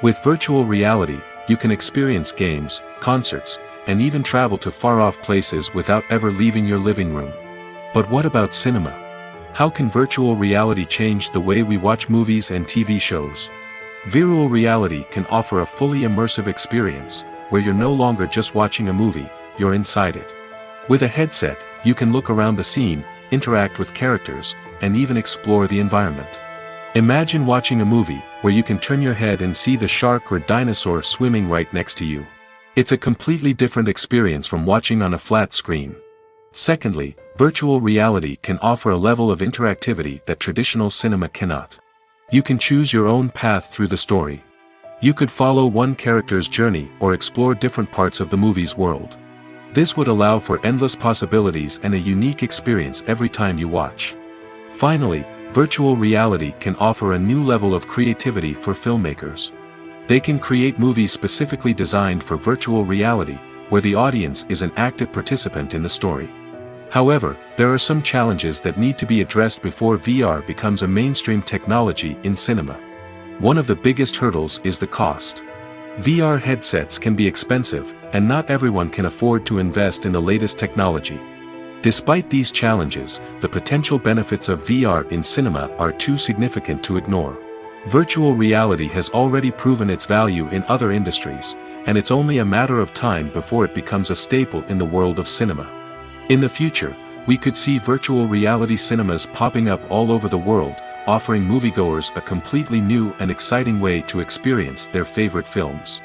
With virtual reality, you can experience games, concerts, and even travel to far-off places without ever leaving your living room. But what about cinema? How can virtual reality change the way we watch movies and TV shows? Virtual reality can offer a fully immersive experience, where you're no longer just watching a movie, you're inside it. With a headset, you can look around the scene, interact with characters, and even explore the environment. Imagine watching a movie where you can turn your head and see the shark or dinosaur swimming right next to you. It's a completely different experience from watching on a flat screen. Secondly, virtual reality can offer a level of interactivity that traditional cinema cannot. You can choose your own path through the story. You could follow one character's journey or explore different parts of the movie's world. This would allow for endless possibilities and a unique experience every time you watch. Finally, virtual reality can offer a new level of creativity for filmmakers. They can create movies specifically designed for virtual reality, where the audience is an active participant in the story. However, there are some challenges that need to be addressed before VR becomes a mainstream technology in cinema. One of the biggest hurdles is the cost. VR headsets can be expensive, and not everyone can afford to invest in the latest technology. Despite these challenges, the potential benefits of VR in cinema are too significant to ignore. Virtual reality has already proven its value in other industries, and it's only a matter of time before it becomes a staple in the world of cinema. In the future, we could see virtual reality cinemas popping up all over the world, offering moviegoers a completely new and exciting way to experience their favorite films.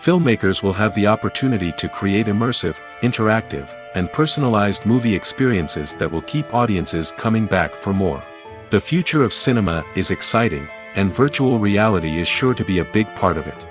Filmmakers will have the opportunity to create immersive, interactive, and personalized movie experiences that will keep audiences coming back for more. The future of cinema is exciting, and virtual reality is sure to be a big part of it.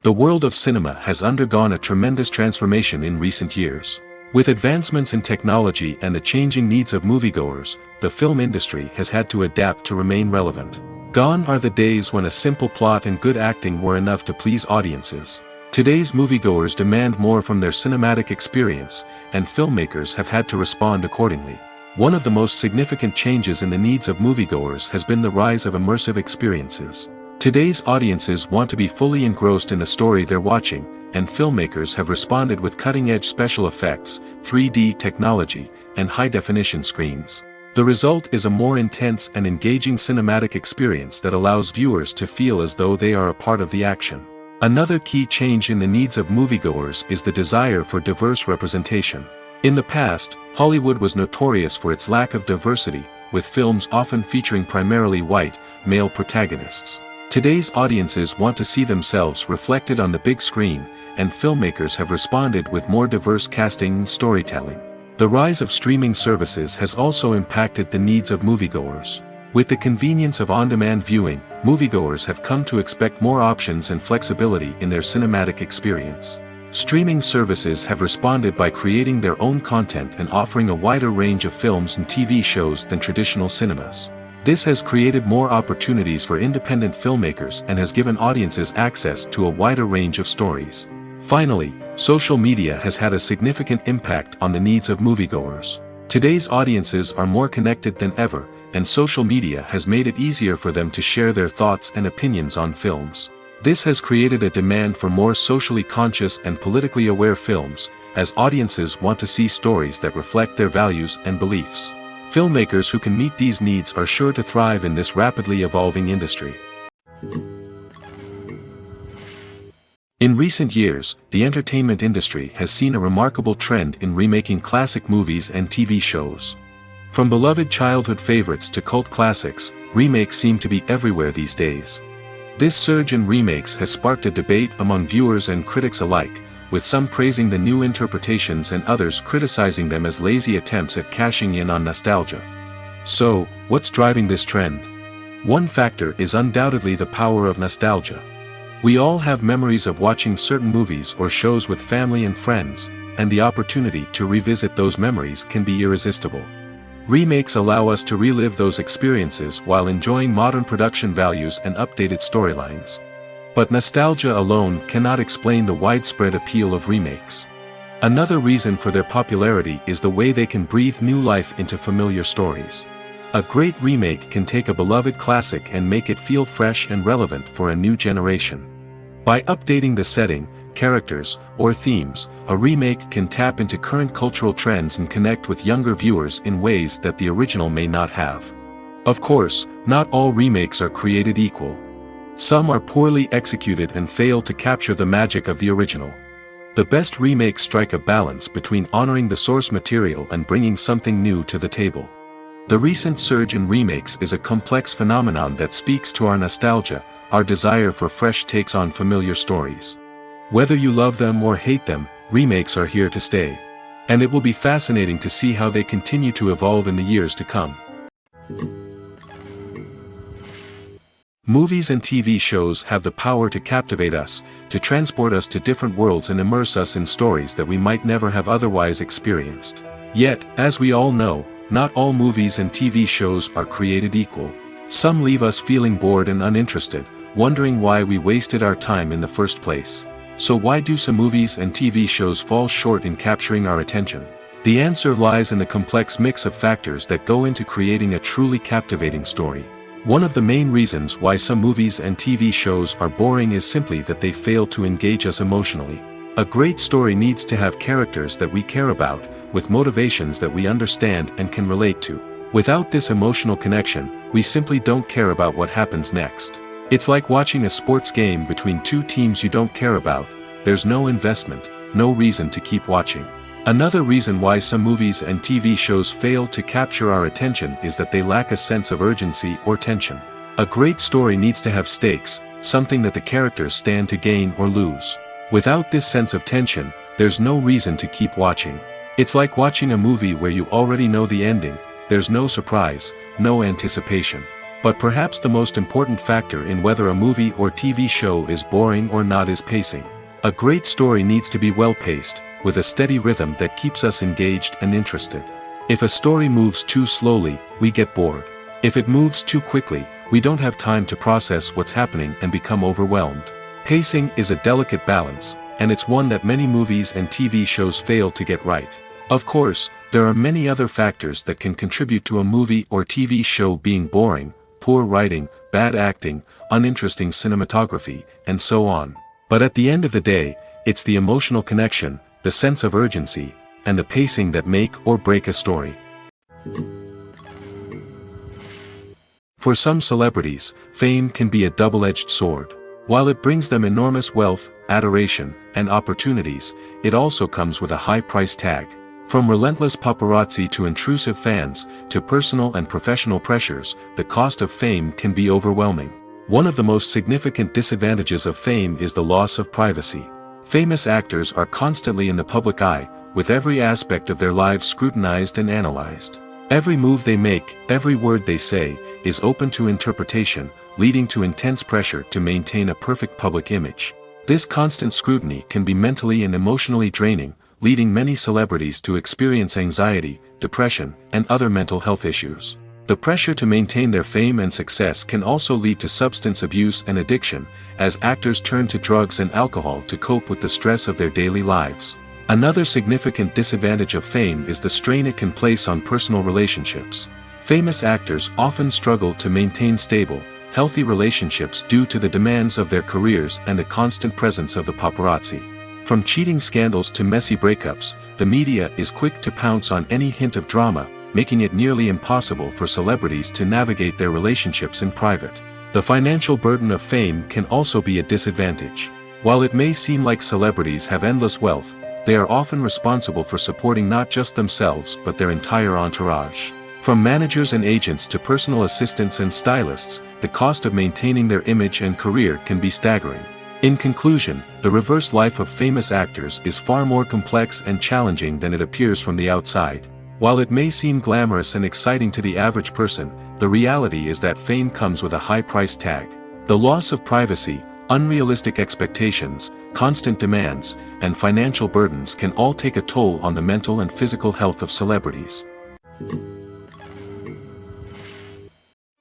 The world of cinema has undergone a tremendous transformation in recent years. With advancements in technology and the changing needs of moviegoers, the film industry has had to adapt to remain relevant. Gone are the days when a simple plot and good acting were enough to please audiences. Today's moviegoers demand more from their cinematic experience, and filmmakers have had to respond accordingly. One of the most significant changes in the needs of moviegoers has been the rise of immersive experiences. Today's audiences want to be fully engrossed in the story they're watching, and filmmakers have responded with cutting-edge special effects, 3D technology, and high-definition screens. The result is a more intense and engaging cinematic experience that allows viewers to feel as though they are a part of the action. Another key change in the needs of moviegoers is the desire for diverse representation. In the past, Hollywood was notorious for its lack of diversity, with films often featuring primarily white, male protagonists. Today's audiences want to see themselves reflected on the big screen, and filmmakers have responded with more diverse casting and storytelling. The rise of streaming services has also impacted the needs of moviegoers. With the convenience of on-demand viewing, moviegoers have come to expect more options and flexibility in their cinematic experience. Streaming services have responded by creating their own content and offering a wider range of films and TV shows than traditional cinemas. This has created more opportunities for independent filmmakers and has given audiences access to a wider range of stories. Finally, social media has had a significant impact on the needs of moviegoers. Today's audiences are more connected than ever, and social media has made it easier for them to share their thoughts and opinions on films. This has created a demand for more socially conscious and politically aware films, as audiences want to see stories that reflect their values and beliefs. Filmmakers who can meet these needs are sure to thrive in this rapidly evolving industry. In recent years, the entertainment industry has seen a remarkable trend in remaking classic movies and TV shows. From beloved childhood favorites to cult classics, remakes seem to be everywhere these days. This surge in remakes has sparked a debate among viewers and critics alike, with some praising the new interpretations and others criticizing them as lazy attempts at cashing in on nostalgia. So, what's driving this trend? One factor is undoubtedly the power of nostalgia. We all have memories of watching certain movies or shows with family and friends, and the opportunity to revisit those memories can be irresistible. Remakes allow us to relive those experiences while enjoying modern production values and updated storylines. But nostalgia alone cannot explain the widespread appeal of remakes. Another reason for their popularity is the way they can breathe new life into familiar stories. A great remake can take a beloved classic and make it feel fresh and relevant for a new generation. By updating the setting, characters, or themes, a remake can tap into current cultural trends and connect with younger viewers in ways that the original may not have. Of course, not all remakes are created equal. Some are poorly executed and fail to capture the magic of the original. The best remakes strike a balance between honoring the source material and bringing something new to the table. The recent surge in remakes is a complex phenomenon that speaks to our nostalgia, our desire for fresh takes on familiar stories. Whether you love them or hate them, remakes are here to stay. And it will be fascinating to see how they continue to evolve in the years to come. Movies and TV shows have the power to captivate us, to transport us to different worlds and immerse us in stories that we might never have otherwise experienced. Yet, as we all know, not all movies and TV shows are created equal. Some leave us feeling bored and uninterested, wondering why we wasted our time in the first place. So why do some movies and TV shows fall short in capturing our attention? The answer lies in the complex mix of factors that go into creating a truly captivating story. One of the main reasons why some movies and TV shows are boring is simply that they fail to engage us emotionally. A great story needs to have characters that we care about, with motivations that we understand and can relate to. Without this emotional connection, we simply don't care about what happens next. It's like watching a sports game between two teams you don't care about. There's no investment, no reason to keep watching. Another reason why some movies and TV shows fail to capture our attention is that they lack a sense of urgency or tension. A great story needs to have stakes, something that the characters stand to gain or lose. Without this sense of tension, there's no reason to keep watching. It's like watching a movie where you already know the ending, there's no surprise, no anticipation. But perhaps the most important factor in whether a movie or TV show is boring or not is pacing. A great story needs to be well-paced, with a steady rhythm that keeps us engaged and interested. If a story moves too slowly, we get bored. If it moves too quickly, we don't have time to process what's happening and become overwhelmed. Pacing is a delicate balance, and it's one that many movies and TV shows fail to get right. Of course, there are many other factors that can contribute to a movie or TV show being boring: poor writing, bad acting, uninteresting cinematography, and so on. But at the end of the day, it's the emotional connection, the sense of urgency, and the pacing that make or break a story. For some celebrities, fame can be a double-edged sword. While it brings them enormous wealth, adoration, and opportunities, it also comes with a high price tag. From relentless paparazzi to intrusive fans, to personal and professional pressures, the cost of fame can be overwhelming. One of the most significant disadvantages of fame is the loss of privacy. Famous actors are constantly in the public eye, with every aspect of their lives scrutinized and analyzed. Every move they make, every word they say, is open to interpretation, leading to intense pressure to maintain a perfect public image. This constant scrutiny can be mentally and emotionally draining, leading many celebrities to experience anxiety, depression, and other mental health issues. The pressure to maintain their fame and success can also lead to substance abuse and addiction, as actors turn to drugs and alcohol to cope with the stress of their daily lives. Another significant disadvantage of fame is the strain it can place on personal relationships. Famous actors often struggle to maintain stable, healthy relationships due to the demands of their careers and the constant presence of the paparazzi. From cheating scandals to messy breakups, the media is quick to pounce on any hint of drama, making it nearly impossible for celebrities to navigate their relationships in private. The financial burden of fame can also be a disadvantage. While it may seem like celebrities have endless wealth, they are often responsible for supporting not just themselves but their entire entourage. From managers and agents to personal assistants and stylists, the cost of maintaining their image and career can be staggering. In conclusion, the reverse life of famous actors is far more complex and challenging than it appears from the outside. While it may seem glamorous and exciting to the average person, the reality is that fame comes with a high price tag. The loss of privacy, unrealistic expectations, constant demands, and financial burdens can all take a toll on the mental and physical health of celebrities.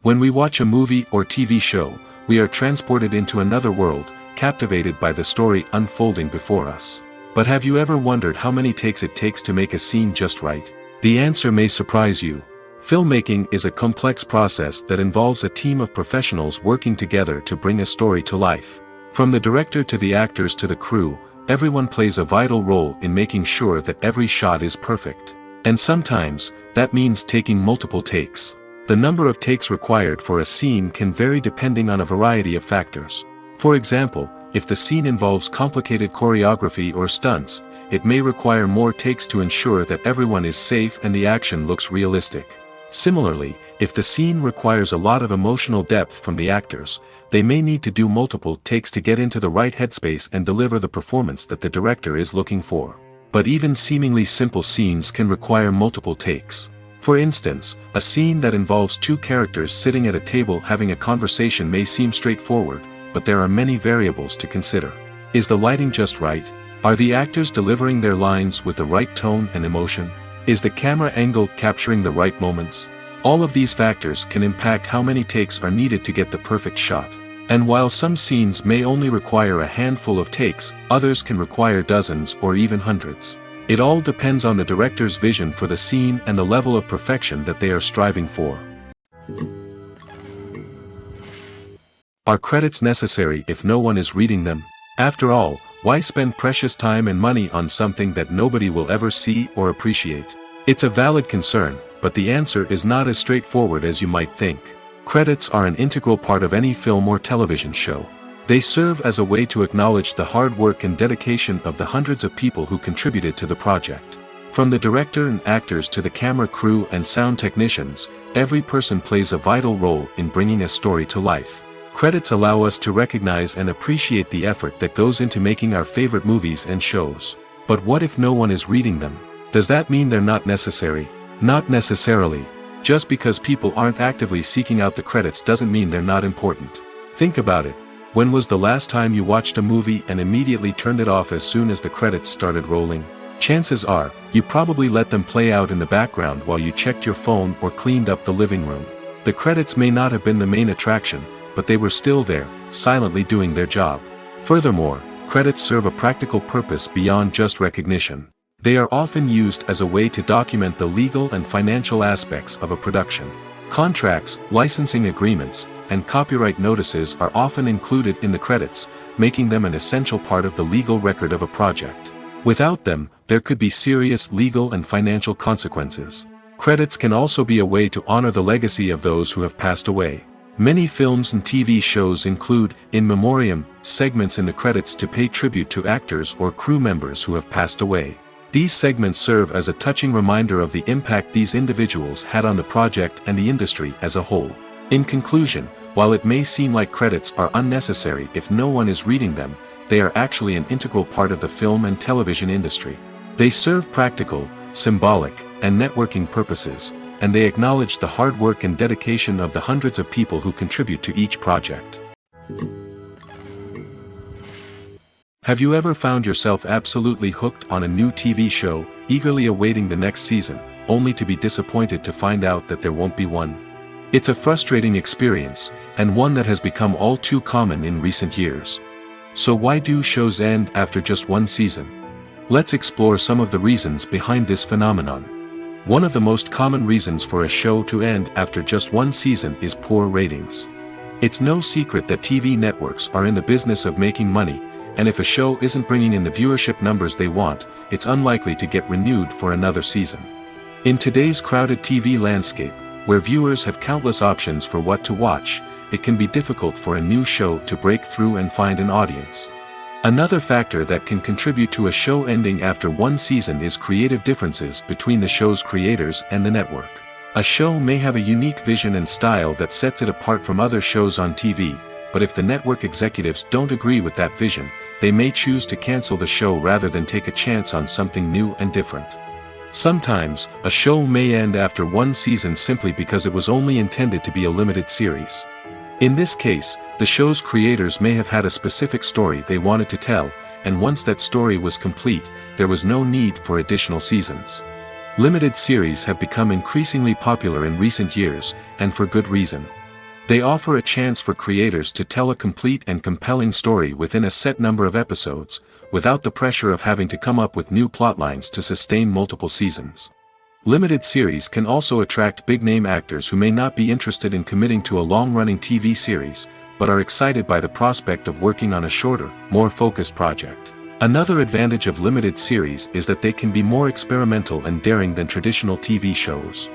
When we watch a movie or TV show, we are transported into another world, captivated by the story unfolding before us. But have you ever wondered how many takes it takes to make a scene just right? The answer may surprise you. Filmmaking is a complex process that involves a team of professionals working together to bring a story to life. From the director to the actors to the crew, everyone plays a vital role in making sure that every shot is perfect. And sometimes, that means taking multiple takes. The number of takes required for a scene can vary depending on a variety of factors. For example, if the scene involves complicated choreography or stunts, it may require more takes to ensure that everyone is safe and the action looks realistic. Similarly, if the scene requires a lot of emotional depth from the actors, they may need to do multiple takes to get into the right headspace and deliver the performance that the director is looking for. But even seemingly simple scenes can require multiple takes. For instance, a scene that involves two characters sitting at a table having a conversation may seem straightforward, but there are many variables to consider. Is the lighting just right? Are the actors delivering their lines with the right tone and emotion? Is the camera angle capturing the right moments? All of these factors can impact how many takes are needed to get the perfect shot. And while some scenes may only require a handful of takes, others can require dozens or even hundreds. It all depends on the director's vision for the scene and the level of perfection that they are striving for. Are credits necessary if no one is reading them? After all, why spend precious time and money on something that nobody will ever see or appreciate? It's a valid concern, but the answer is not as straightforward as you might think. Credits are an integral part of any film or television show. They serve as a way to acknowledge the hard work and dedication of the hundreds of people who contributed to the project. From the director and actors to the camera crew and sound technicians, every person plays a vital role in bringing a story to life. Credits allow us to recognize and appreciate the effort that goes into making our favorite movies and shows. But what if no one is reading them? Does that mean they're not necessary? Not necessarily. Just because people aren't actively seeking out the credits doesn't mean they're not important. Think about it. When was the last time you watched a movie and immediately turned it off as soon as the credits started rolling? Chances are, you probably let them play out in the background while you checked your phone or cleaned up the living room. The credits may not have been the main attraction, but they were still there, silently doing their job. Furthermore, credits serve a practical purpose beyond just recognition. They are often used as a way to document the legal and financial aspects of a production. Contracts, licensing agreements, and copyright notices are often included in the credits, making them an essential part of the legal record of a project. Without them, there could be serious legal and financial consequences. Credits can also be a way to honor the legacy of those who have passed away. Many films and TV shows include, in memoriam, segments in the credits to pay tribute to actors or crew members who have passed away. These segments serve as a touching reminder of the impact these individuals had on the project and the industry as a whole. In conclusion, while it may seem like credits are unnecessary if no one is reading them, they are actually an integral part of the film and television industry. They serve practical, symbolic, and networking purposes, and they acknowledge the hard work and dedication of the hundreds of people who contribute to each project. Have you ever found yourself absolutely hooked on a new TV show, eagerly awaiting the next season, only to be disappointed to find out that there won't be one? It's a frustrating experience, and one that has become all too common in recent years. So why do shows end after just one season? Let's explore some of the reasons behind this phenomenon. One of the most common reasons for a show to end after just one season is poor ratings. It's no secret that TV networks are in the business of making money, and if a show isn't bringing in the viewership numbers they want, it's unlikely to get renewed for another season. In today's crowded TV landscape, where viewers have countless options for what to watch, it can be difficult for a new show to break through and find an audience. Another factor that can contribute to a show ending after one season is creative differences between the show's creators and the network. A show may have a unique vision and style that sets it apart from other shows on TV, but if the network executives don't agree with that vision, they may choose to cancel the show rather than take a chance on something new and different. Sometimes, a show may end after one season simply because it was only intended to be a limited series. In this case, the show's creators may have had a specific story they wanted to tell, and once that story was complete, there was no need for additional seasons. Limited series have become increasingly popular in recent years, and for good reason. They offer a chance for creators to tell a complete and compelling story within a set number of episodes, without the pressure of having to come up with new plotlines to sustain multiple seasons. Limited series can also attract big-name actors who may not be interested in committing to a long-running TV series, but are excited by the prospect of working on a shorter, more focused project. Another advantage of limited series is that they can be more experimental and daring than traditional TV shows.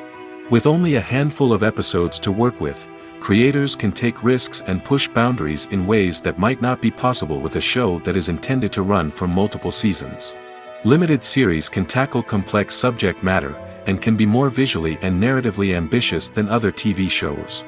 With only a handful of episodes to work with, creators can take risks and push boundaries in ways that might not be possible with a show that is intended to run for multiple seasons. Limited series can tackle complex subject matter, and can be more visually and narratively ambitious than other TV shows.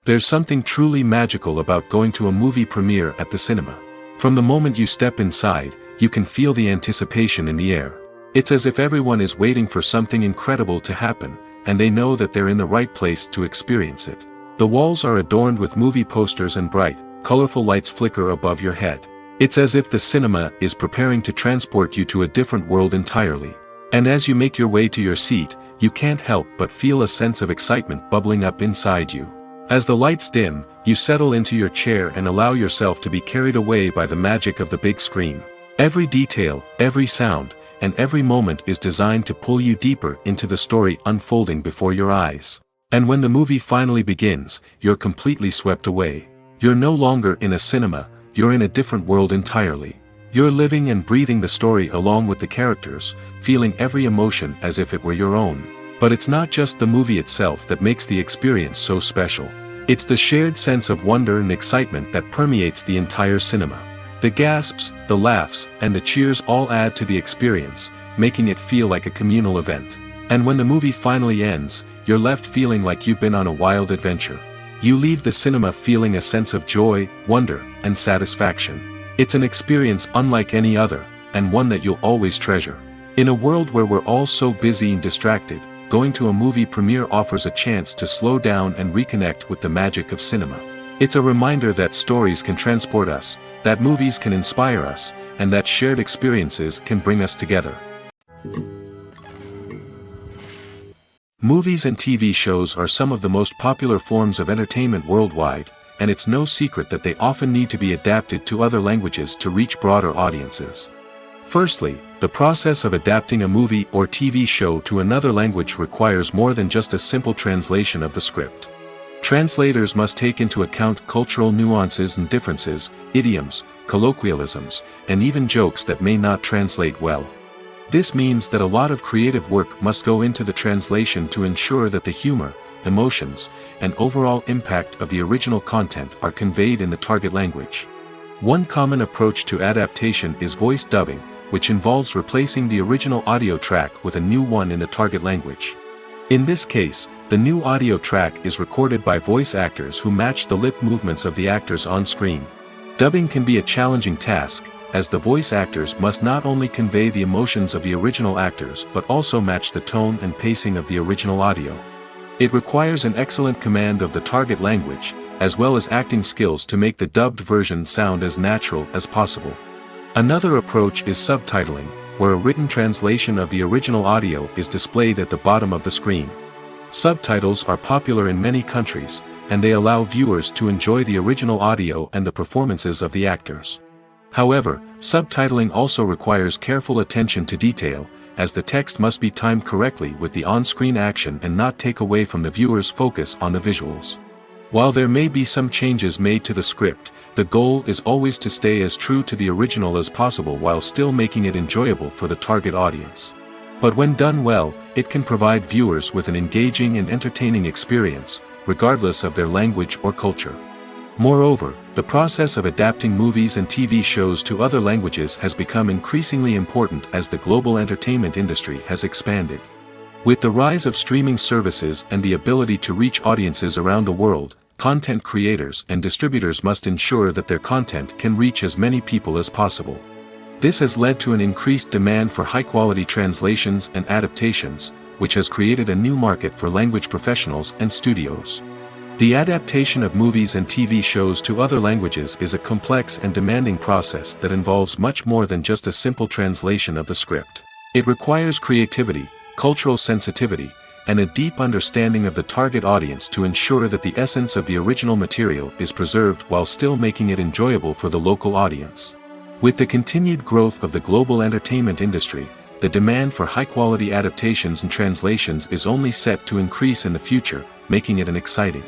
There's something truly magical about going to a movie premiere at the cinema. From the moment you step inside, you can feel the anticipation in the air. It's as if everyone is waiting for something incredible to happen, and they know that they're in the right place to experience it. The walls are adorned with movie posters and bright, colorful lights flicker above your head. It's as if the cinema is preparing to transport you to a different world entirely. And as you make your way to your seat, you can't help but feel a sense of excitement bubbling up inside you. As the lights dim, you settle into your chair and allow yourself to be carried away by the magic of the big screen. Every detail, every sound, and every moment is designed to pull you deeper into the story unfolding before your eyes. And when the movie finally begins, you're completely swept away. You're no longer in a cinema, you're in a different world entirely. You're living and breathing the story along with the characters, feeling every emotion as if it were your own. But it's not just the movie itself that makes the experience so special. It's the shared sense of wonder and excitement that permeates the entire cinema. The gasps, the laughs, and the cheers all add to the experience, making it feel like a communal event. And when the movie finally ends, you're left feeling like you've been on a wild adventure. You leave the cinema feeling a sense of joy, wonder, and satisfaction. It's an experience unlike any other, and one that you'll always treasure. In a world where we're all so busy and distracted, going to a movie premiere offers a chance to slow down and reconnect with the magic of cinema. It's a reminder that stories can transport us, that movies can inspire us, and that shared experiences can bring us together. Movies and TV shows are some of the most popular forms of entertainment worldwide, and it's no secret that they often need to be adapted to other languages to reach broader audiences. Firstly, the process of adapting a movie or TV show to another language requires more than just a simple translation of the script. Translators must take into account cultural nuances and differences, idioms, colloquialisms, and even jokes that may not translate well. This means that a lot of creative work must go into the translation to ensure that the humor, emotions, and overall impact of the original content are conveyed in the target language. One common approach to adaptation is voice dubbing, which involves replacing the original audio track with a new one in the target language. In this case, the new audio track is recorded by voice actors who match the lip movements of the actors on screen. Dubbing can be a challenging task, as the voice actors must not only convey the emotions of the original actors but also match the tone and pacing of the original audio. It requires an excellent command of the target language, as well as acting skills to make the dubbed version sound as natural as possible. Another approach is subtitling, where a written translation of the original audio is displayed at the bottom of the screen. Subtitles are popular in many countries, and they allow viewers to enjoy the original audio and the performances of the actors. However, subtitling also requires careful attention to detail, as the text must be timed correctly with the on-screen action and not take away from the viewer's focus on the visuals. While there may be some changes made to the script, the goal is always to stay as true to the original as possible while still making it enjoyable for the target audience. But when done well, it can provide viewers with an engaging and entertaining experience, regardless of their language or culture. Moreover, the process of adapting movies and TV shows to other languages has become increasingly important as the global entertainment industry has expanded. With the rise of streaming services and the ability to reach audiences around the world, content creators and distributors must ensure that their content can reach as many people as possible. This has led to an increased demand for high-quality translations and adaptations, which has created a new market for language professionals and studios. The adaptation of movies and TV shows to other languages is a complex and demanding process that involves much more than just a simple translation of the script. It requires creativity, cultural sensitivity, and a deep understanding of the target audience to ensure that the essence of the original material is preserved while still making it enjoyable for the local audience. With the continued growth of the global entertainment industry, the demand for high-quality adaptations and translations is only set to increase in the future, making it an exciting.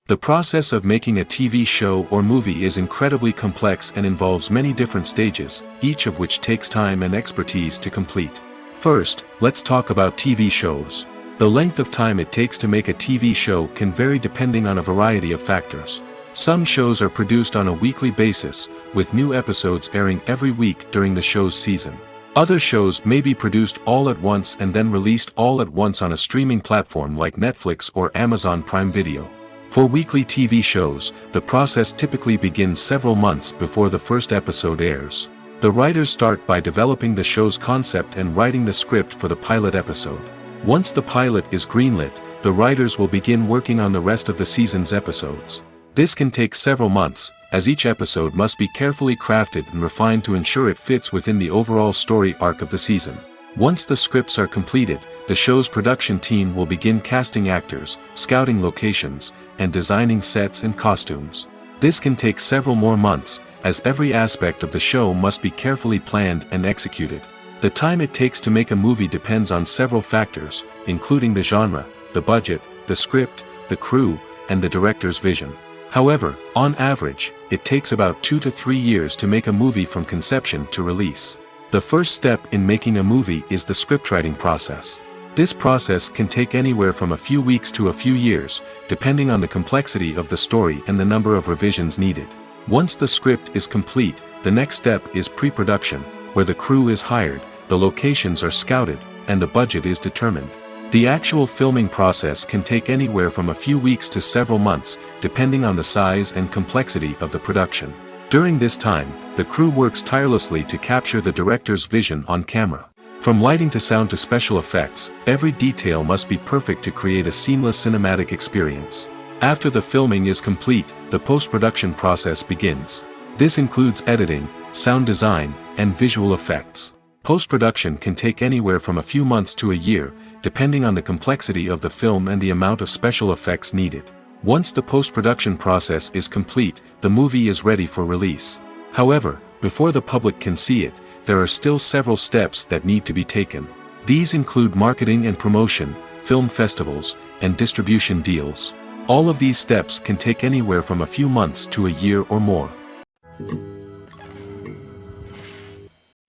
The process of making a TV show or movie is incredibly complex and involves many different stages, each of which takes time and expertise to complete. First, let's talk about TV shows. The length of time it takes to make a TV show can vary depending on a variety of factors. Some shows are produced on a weekly basis, with new episodes airing every week during the show's season. Other shows may be produced all at once and then released all at once on a streaming platform like Netflix or Amazon Prime Video. For weekly TV shows, the process typically begins several months before the first episode airs. The writers start by developing the show's concept and writing the script for the pilot episode. Once the pilot is greenlit, the writers will begin working on the rest of the season's episodes. This can take several months, as each episode must be carefully crafted and refined to ensure it fits within the overall story arc of the season. Once the scripts are completed, the show's production team will begin casting actors, scouting locations, and designing sets and costumes. This can take several more months, as every aspect of the show must be carefully planned and executed. The time it takes to make a movie depends on several factors, including the genre, the budget, the script, the crew, and the director's vision. However, on average, it takes about 2 to 3 years to make a movie from conception to release. The first step in making a movie is the scriptwriting process. This process can take anywhere from a few weeks to a few years, depending on the complexity of the story and the number of revisions needed. Once the script is complete, the next step is pre-production, where the crew is hired, the locations are scouted, and the budget is determined. The actual filming process can take anywhere from a few weeks to several months, depending on the size and complexity of the production. During this time, the crew works tirelessly to capture the director's vision on camera. From lighting to sound to special effects, every detail must be perfect to create a seamless cinematic experience. After the filming is complete, the post-production process begins. This includes editing, sound design, and visual effects. Post-production can take anywhere from a few months to a year, depending on the complexity of the film and the amount of special effects needed. Once the post-production process is complete, the movie is ready for release. However, before the public can see it, there are still several steps that need to be taken. These include marketing and promotion, film festivals, and distribution deals. All of these steps can take anywhere from a few months to a year or more.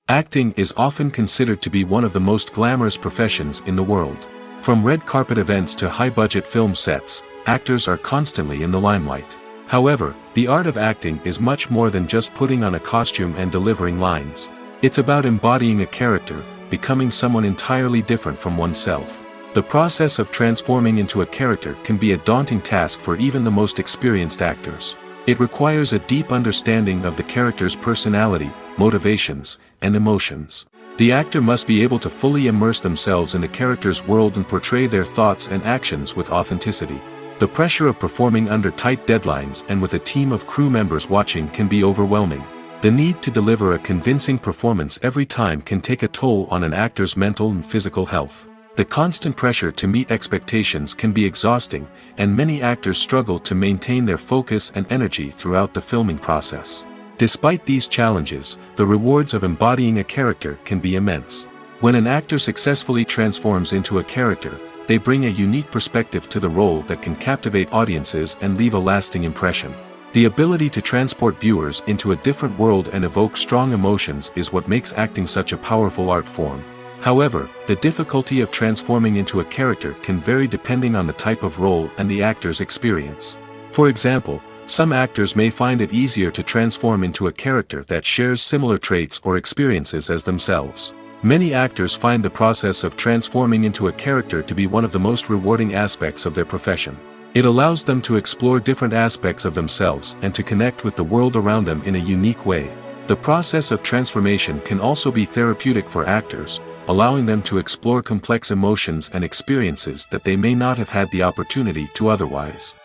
Acting is often considered to be one of the most glamorous professions in the world. From red carpet events to high-budget film sets, actors are constantly in the limelight. However, the art of acting is much more than just putting on a costume and delivering lines. It's about embodying a character, becoming someone entirely different from oneself. The process of transforming into a character can be a daunting task for even the most experienced actors. It requires a deep understanding of the character's personality, motivations, and emotions. The actor must be able to fully immerse themselves in the character's world and portray their thoughts and actions with authenticity. The pressure of performing under tight deadlines and with a team of crew members watching can be overwhelming. The need to deliver a convincing performance every time can take a toll on an actor's mental and physical health. The constant pressure to meet expectations can be exhausting, and many actors struggle to maintain their focus and energy throughout the filming process. Despite these challenges, the rewards of embodying a character can be immense. When an actor successfully transforms into a character, they bring a unique perspective to the role that can captivate audiences and leave a lasting impression. The ability to transport viewers into a different world and evoke strong emotions is what makes acting such a powerful art form. However, the difficulty of transforming into a character can vary depending on the type of role and the actor's experience. For example, some actors may find it easier to transform into a character that shares similar traits or experiences as themselves. Many actors find the process of transforming into a character to be one of the most rewarding aspects of their profession. It allows them to explore different aspects of themselves and to connect with the world around them in a unique way. The process of transformation can also be therapeutic for actors, allowing them to explore complex emotions and experiences that they may not have had the opportunity to otherwise.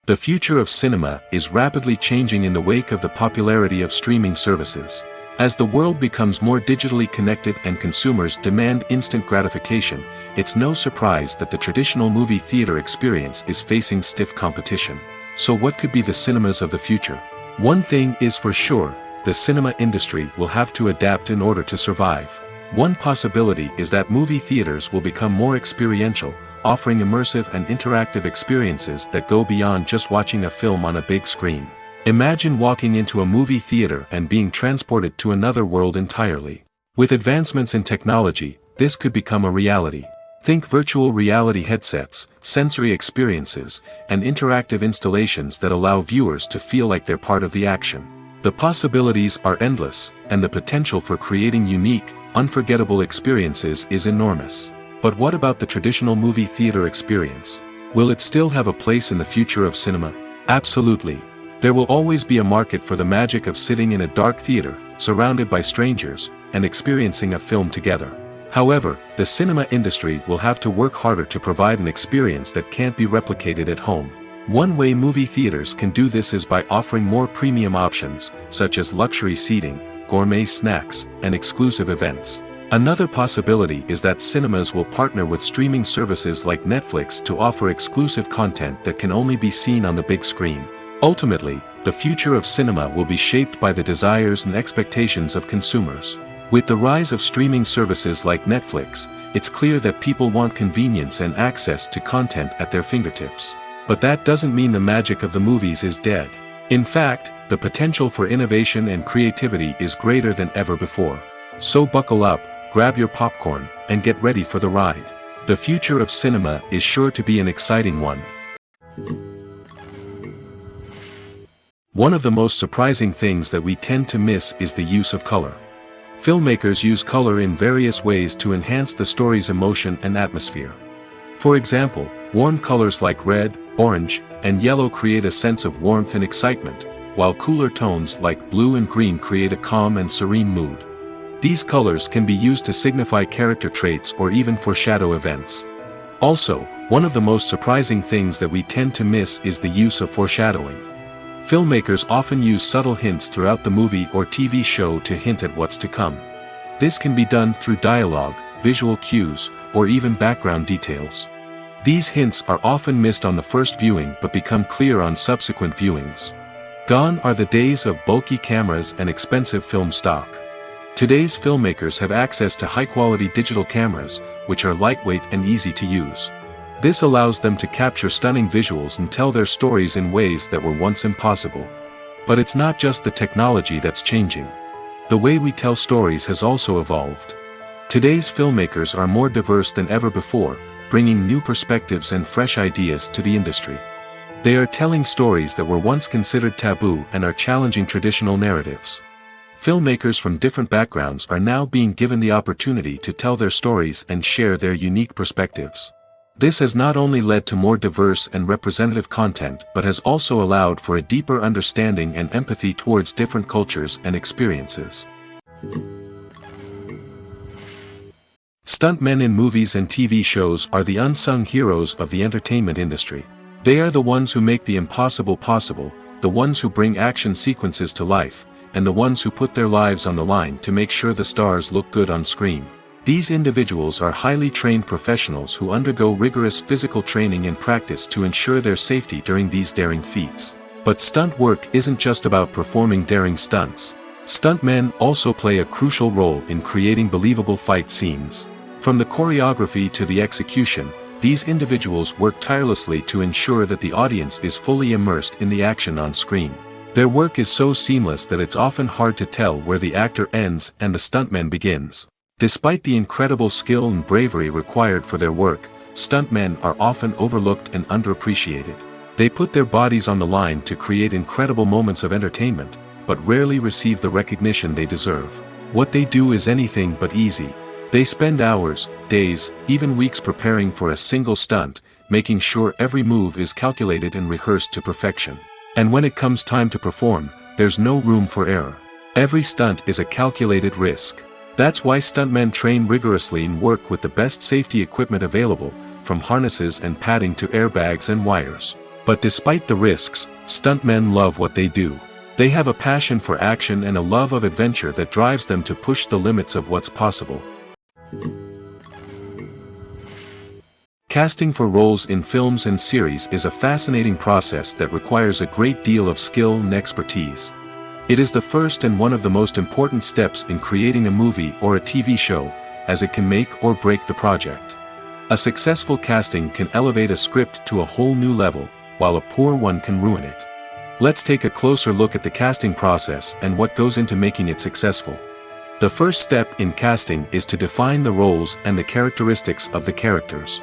The future of cinema is rapidly changing in the wake of the popularity of streaming services. As the world becomes more digitally connected and consumers demand instant gratification, it's no surprise that the traditional movie theater experience is facing stiff competition. So what could be the cinemas of the future? One thing is for sure, the cinema industry will have to adapt in order to survive. One possibility is that movie theaters will become more experiential, offering immersive and interactive experiences that go beyond just watching a film on a big screen. Imagine walking into a movie theater and being transported to another world entirely. With advancements in technology, this could become a reality. Think virtual reality headsets, sensory experiences, and interactive installations that allow viewers to feel like they're part of the action. The possibilities are endless, and the potential for creating unique, unforgettable experiences is enormous. But what about the traditional movie theater experience? Will it still have a place in the future of cinema? Absolutely. There will always be a market for the magic of sitting in a dark theater, surrounded by strangers, and experiencing a film together. However, the cinema industry will have to work harder to provide an experience that can't be replicated at home. One way movie theaters can do this is by offering more premium options, such as luxury seating, gourmet snacks, and exclusive events. Another possibility is that cinemas will partner with streaming services like Netflix to offer exclusive content that can only be seen on the big screen. Ultimately, the future of cinema will be shaped by the desires and expectations of consumers. With the rise of streaming services like Netflix, it's clear that people want convenience and access to content at their fingertips. But that doesn't mean the magic of the movies is dead. In fact, the potential for innovation and creativity is greater than ever before. So buckle up, grab your popcorn, and get ready for the ride. The future of cinema is sure to be an exciting one. One of the most surprising things that we tend to miss is the use of color. Filmmakers use color in various ways to enhance the story's emotion and atmosphere. For example, warm colors like red, orange, and yellow create a sense of warmth and excitement, while cooler tones like blue and green create a calm and serene mood. These colors can be used to signify character traits or even foreshadow events. Also, one of the most surprising things that we tend to miss is the use of foreshadowing. Filmmakers often use subtle hints throughout the movie or TV show to hint at what's to come. This can be done through dialogue, visual cues, or even background details. These hints are often missed on the first viewing but become clear on subsequent viewings. Gone are the days of bulky cameras and expensive film stock. Today's filmmakers have access to high-quality digital cameras, which are lightweight and easy to use. This allows them to capture stunning visuals and tell their stories in ways that were once impossible. But it's not just the technology that's changing. The way we tell stories has also evolved. Today's filmmakers are more diverse than ever before, bringing new perspectives and fresh ideas to the industry. They are telling stories that were once considered taboo and are challenging traditional narratives. Filmmakers from different backgrounds are now being given the opportunity to tell their stories and share their unique perspectives. This has not only led to more diverse and representative content but has also allowed for a deeper understanding and empathy towards different cultures and experiences. Stuntmen in movies and TV shows are the unsung heroes of the entertainment industry. They are the ones who make the impossible possible, the ones who bring action sequences to life, and the ones who put their lives on the line to make sure the stars look good on screen. These individuals are highly trained professionals who undergo rigorous physical training and practice to ensure their safety during these daring feats. But stunt work isn't just about performing daring stunts. Stuntmen also play a crucial role in creating believable fight scenes. From the choreography to the execution, these individuals work tirelessly to ensure that the audience is fully immersed in the action on screen. Their work is so seamless that it's often hard to tell where the actor ends and the stuntman begins. Despite the incredible skill and bravery required for their work, stuntmen are often overlooked and underappreciated. They put their bodies on the line to create incredible moments of entertainment, but rarely receive the recognition they deserve. What they do is anything but easy. They spend hours, days, even weeks preparing for a single stunt, making sure every move is calculated and rehearsed to perfection. And when it comes time to perform, there's no room for error. Every stunt is a calculated risk. That's why stuntmen train rigorously and work with the best safety equipment available, from harnesses and padding to airbags and wires. But despite the risks, stuntmen love what they do. They have a passion for action and a love of adventure that drives them to push the limits of what's possible. Casting for roles in films and series is a fascinating process that requires a great deal of skill and expertise. It is the first and one of the most important steps in creating a movie or a TV show, as it can make or break the project. A successful casting can elevate a script to a whole new level, while a poor one can ruin it. Let's take a closer look at the casting process and what goes into making it successful. The first step in casting is to define the roles and the characteristics of the characters.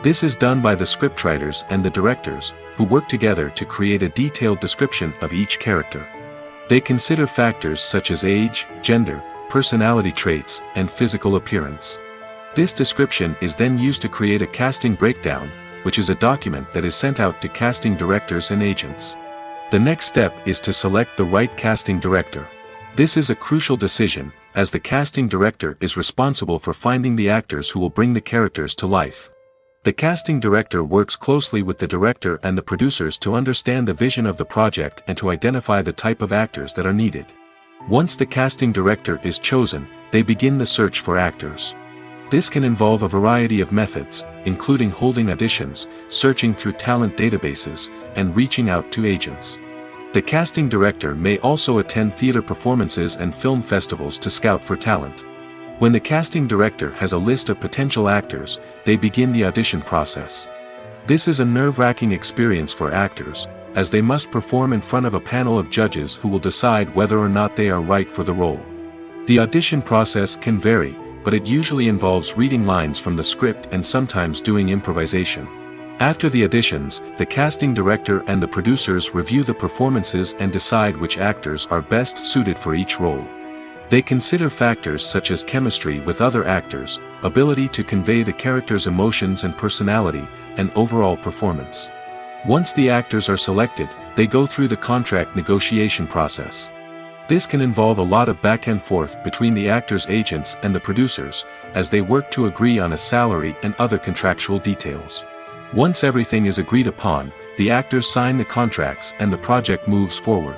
This is done by the scriptwriters and the directors, who work together to create a detailed description of each character. They consider factors such as age, gender, personality traits, and physical appearance. This description is then used to create a casting breakdown, which is a document that is sent out to casting directors and agents. The next step is to select the right casting director. This is a crucial decision, as the casting director is responsible for finding the actors who will bring the characters to life. The casting director works closely with the director and the producers to understand the vision of the project and to identify the type of actors that are needed. Once the casting director is chosen, they begin the search for actors. This can involve a variety of methods, including holding auditions, searching through talent databases, and reaching out to agents. The casting director may also attend theater performances and film festivals to scout for talent. When the casting director has a list of potential actors, they begin the audition process. This is a nerve-wracking experience for actors, as they must perform in front of a panel of judges who will decide whether or not they are right for the role. The audition process can vary, but it usually involves reading lines from the script and sometimes doing improvisation. After the auditions, the casting director and the producers review the performances and decide which actors are best suited for each role. They consider factors such as chemistry with other actors, ability to convey the character's emotions and personality, and overall performance. Once the actors are selected, they go through the contract negotiation process. This can involve a lot of back and forth between the actors' agents and the producers, as they work to agree on a salary and other contractual details. Once everything is agreed upon, the actors sign the contracts and the project moves forward.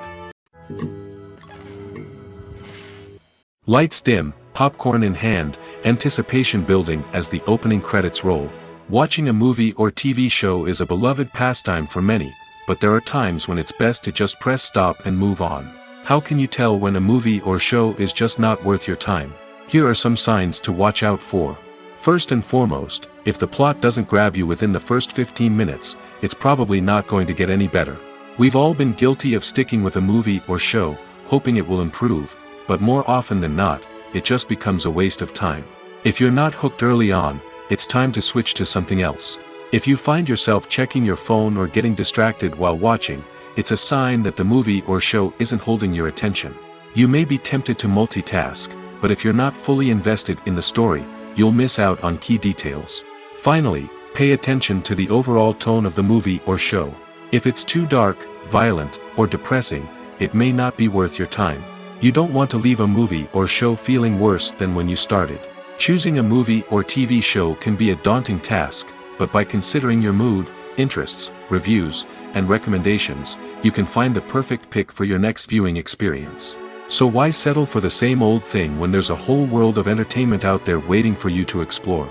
Lights dim, popcorn in hand, anticipation building as the opening credits roll. Watching a movie or TV show is a beloved pastime for many, but there are times when it's best to just press stop and move on. How can you tell when a movie or show is just not worth your time? Here are some signs to watch out for. First and foremost, if the plot doesn't grab you within the first 15 minutes, it's probably not going to get any better. We've all been guilty of sticking with a movie or show, hoping it will improve, but more often than not, it just becomes a waste of time. If you're not hooked early on, it's time to switch to something else. If you find yourself checking your phone or getting distracted while watching, it's a sign that the movie or show isn't holding your attention. You may be tempted to multitask, but if you're not fully invested in the story, you'll miss out on key details. Finally, pay attention to the overall tone of the movie or show. If it's too dark, violent, or depressing, it may not be worth your time. You don't want to leave a movie or show feeling worse than when you started. Choosing a movie or TV show can be a daunting task, but by considering your mood, interests, reviews, and recommendations, you can find the perfect pick for your next viewing experience. So why settle for the same old thing when there's a whole world of entertainment out there waiting for you to explore?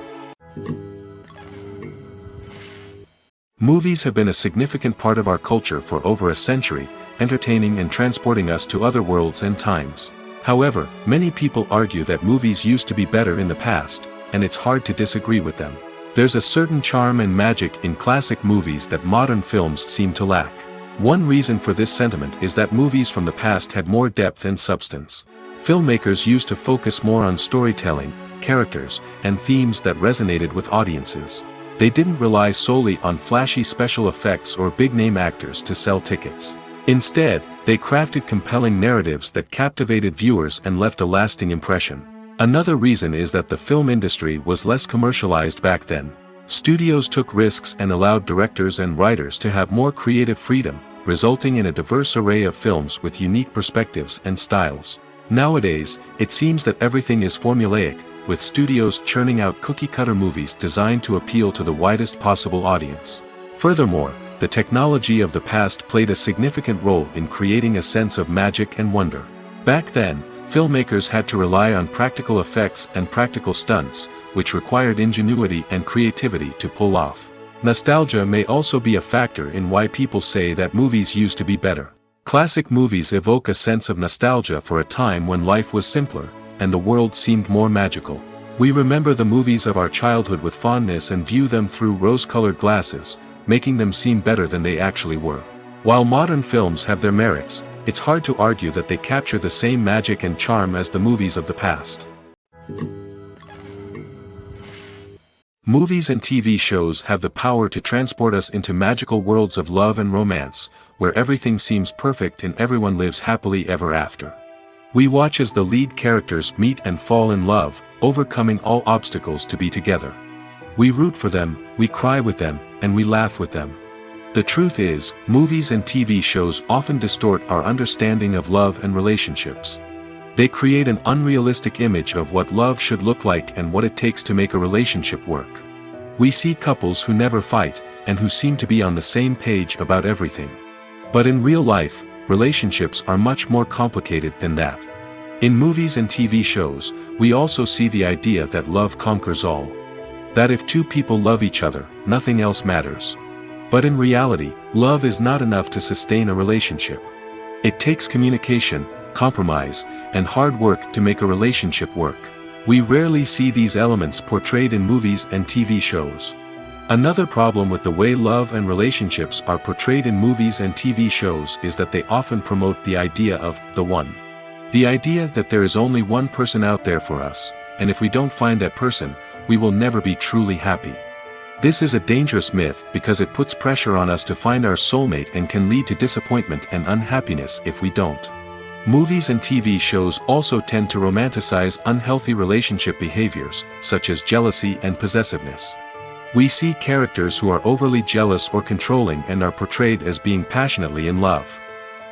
Movies have been a significant part of our culture for over a century, entertaining and transporting us to other worlds and times. However, many people argue that movies used to be better in the past, and it's hard to disagree with them. There's a certain charm and magic in classic movies that modern films seem to lack. One reason for this sentiment is that movies from the past had more depth and substance. Filmmakers used to focus more on storytelling, characters, and themes that resonated with audiences. They didn't rely solely on flashy special effects or big-name actors to sell tickets. Instead, they crafted compelling narratives that captivated viewers and left a lasting impression. Another reason is that the film industry was less commercialized back then. Studios took risks and allowed directors and writers to have more creative freedom, resulting in a diverse array of films with unique perspectives and styles. Nowadays, it seems that everything is formulaic, with studios churning out cookie-cutter movies designed to appeal to the widest possible audience. Furthermore, the technology of the past played a significant role in creating a sense of magic and wonder. Back then, filmmakers had to rely on practical effects and practical stunts, which required ingenuity and creativity to pull off. Nostalgia may also be a factor in why people say that movies used to be better. Classic movies evoke a sense of nostalgia for a time when life was simpler, and the world seemed more magical. We remember the movies of our childhood with fondness and view them through rose-colored glasses, making them seem better than they actually were. While modern films have their merits, it's hard to argue that they capture the same magic and charm as the movies of the past. Movies and TV shows have the power to transport us into magical worlds of love and romance, where everything seems perfect and everyone lives happily ever after. We watch as the lead characters meet and fall in love, overcoming all obstacles to be together. We root for them, we cry with them, and we laugh with them. The truth is, movies and TV shows often distort our understanding of love and relationships. They create an unrealistic image of what love should look like and what it takes to make a relationship work. We see couples who never fight, and who seem to be on the same page about everything. But in real life, relationships are much more complicated than that. In movies and TV shows, we also see the idea that love conquers all. That if two people love each other, nothing else matters. But in reality, love is not enough to sustain a relationship. It takes communication, compromise, and hard work to make a relationship work. We rarely see these elements portrayed in movies and TV shows. Another problem with the way love and relationships are portrayed in movies and TV shows is that they often promote the idea of the one. The idea that there is only one person out there for us, and if we don't find that person, we will never be truly happy. This is a dangerous myth because it puts pressure on us to find our soulmate and can lead to disappointment and unhappiness if we don't. Movies and TV shows also tend to romanticize unhealthy relationship behaviors, such as jealousy and possessiveness. We see characters who are overly jealous or controlling and are portrayed as being passionately in love.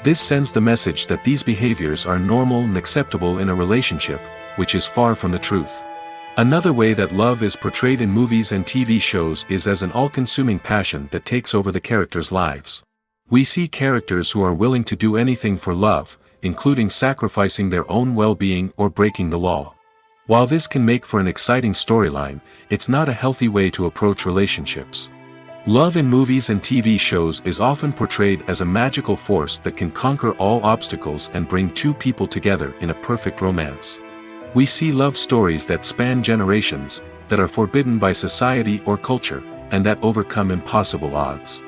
This sends the message that these behaviors are normal and acceptable in a relationship, which is far from the truth. Another way that love is portrayed in movies and TV shows is as an all-consuming passion that takes over the characters' lives. We see characters who are willing to do anything for love, including sacrificing their own well-being or breaking the law. While this can make for an exciting storyline, it's not a healthy way to approach relationships. Love in movies and TV shows is often portrayed as a magical force that can conquer all obstacles and bring two people together in a perfect romance. We see love stories that span generations, that are forbidden by society or culture, and that overcome impossible odds.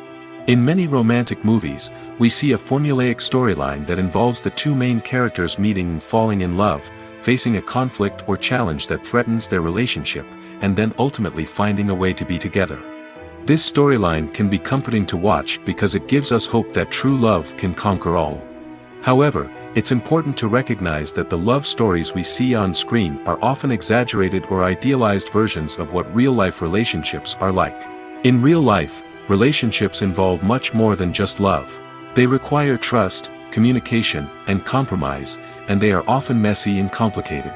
In many romantic movies, we see a formulaic storyline that involves the two main characters meeting and falling in love, facing a conflict or challenge that threatens their relationship, and then ultimately finding a way to be together. This storyline can be comforting to watch because it gives us hope that true love can conquer all. However, it's important to recognize that the love stories we see on screen are often exaggerated or idealized versions of what real-life relationships are like. In real life, relationships involve much more than just love. They require trust, communication, and compromise, and they are often messy and complicated.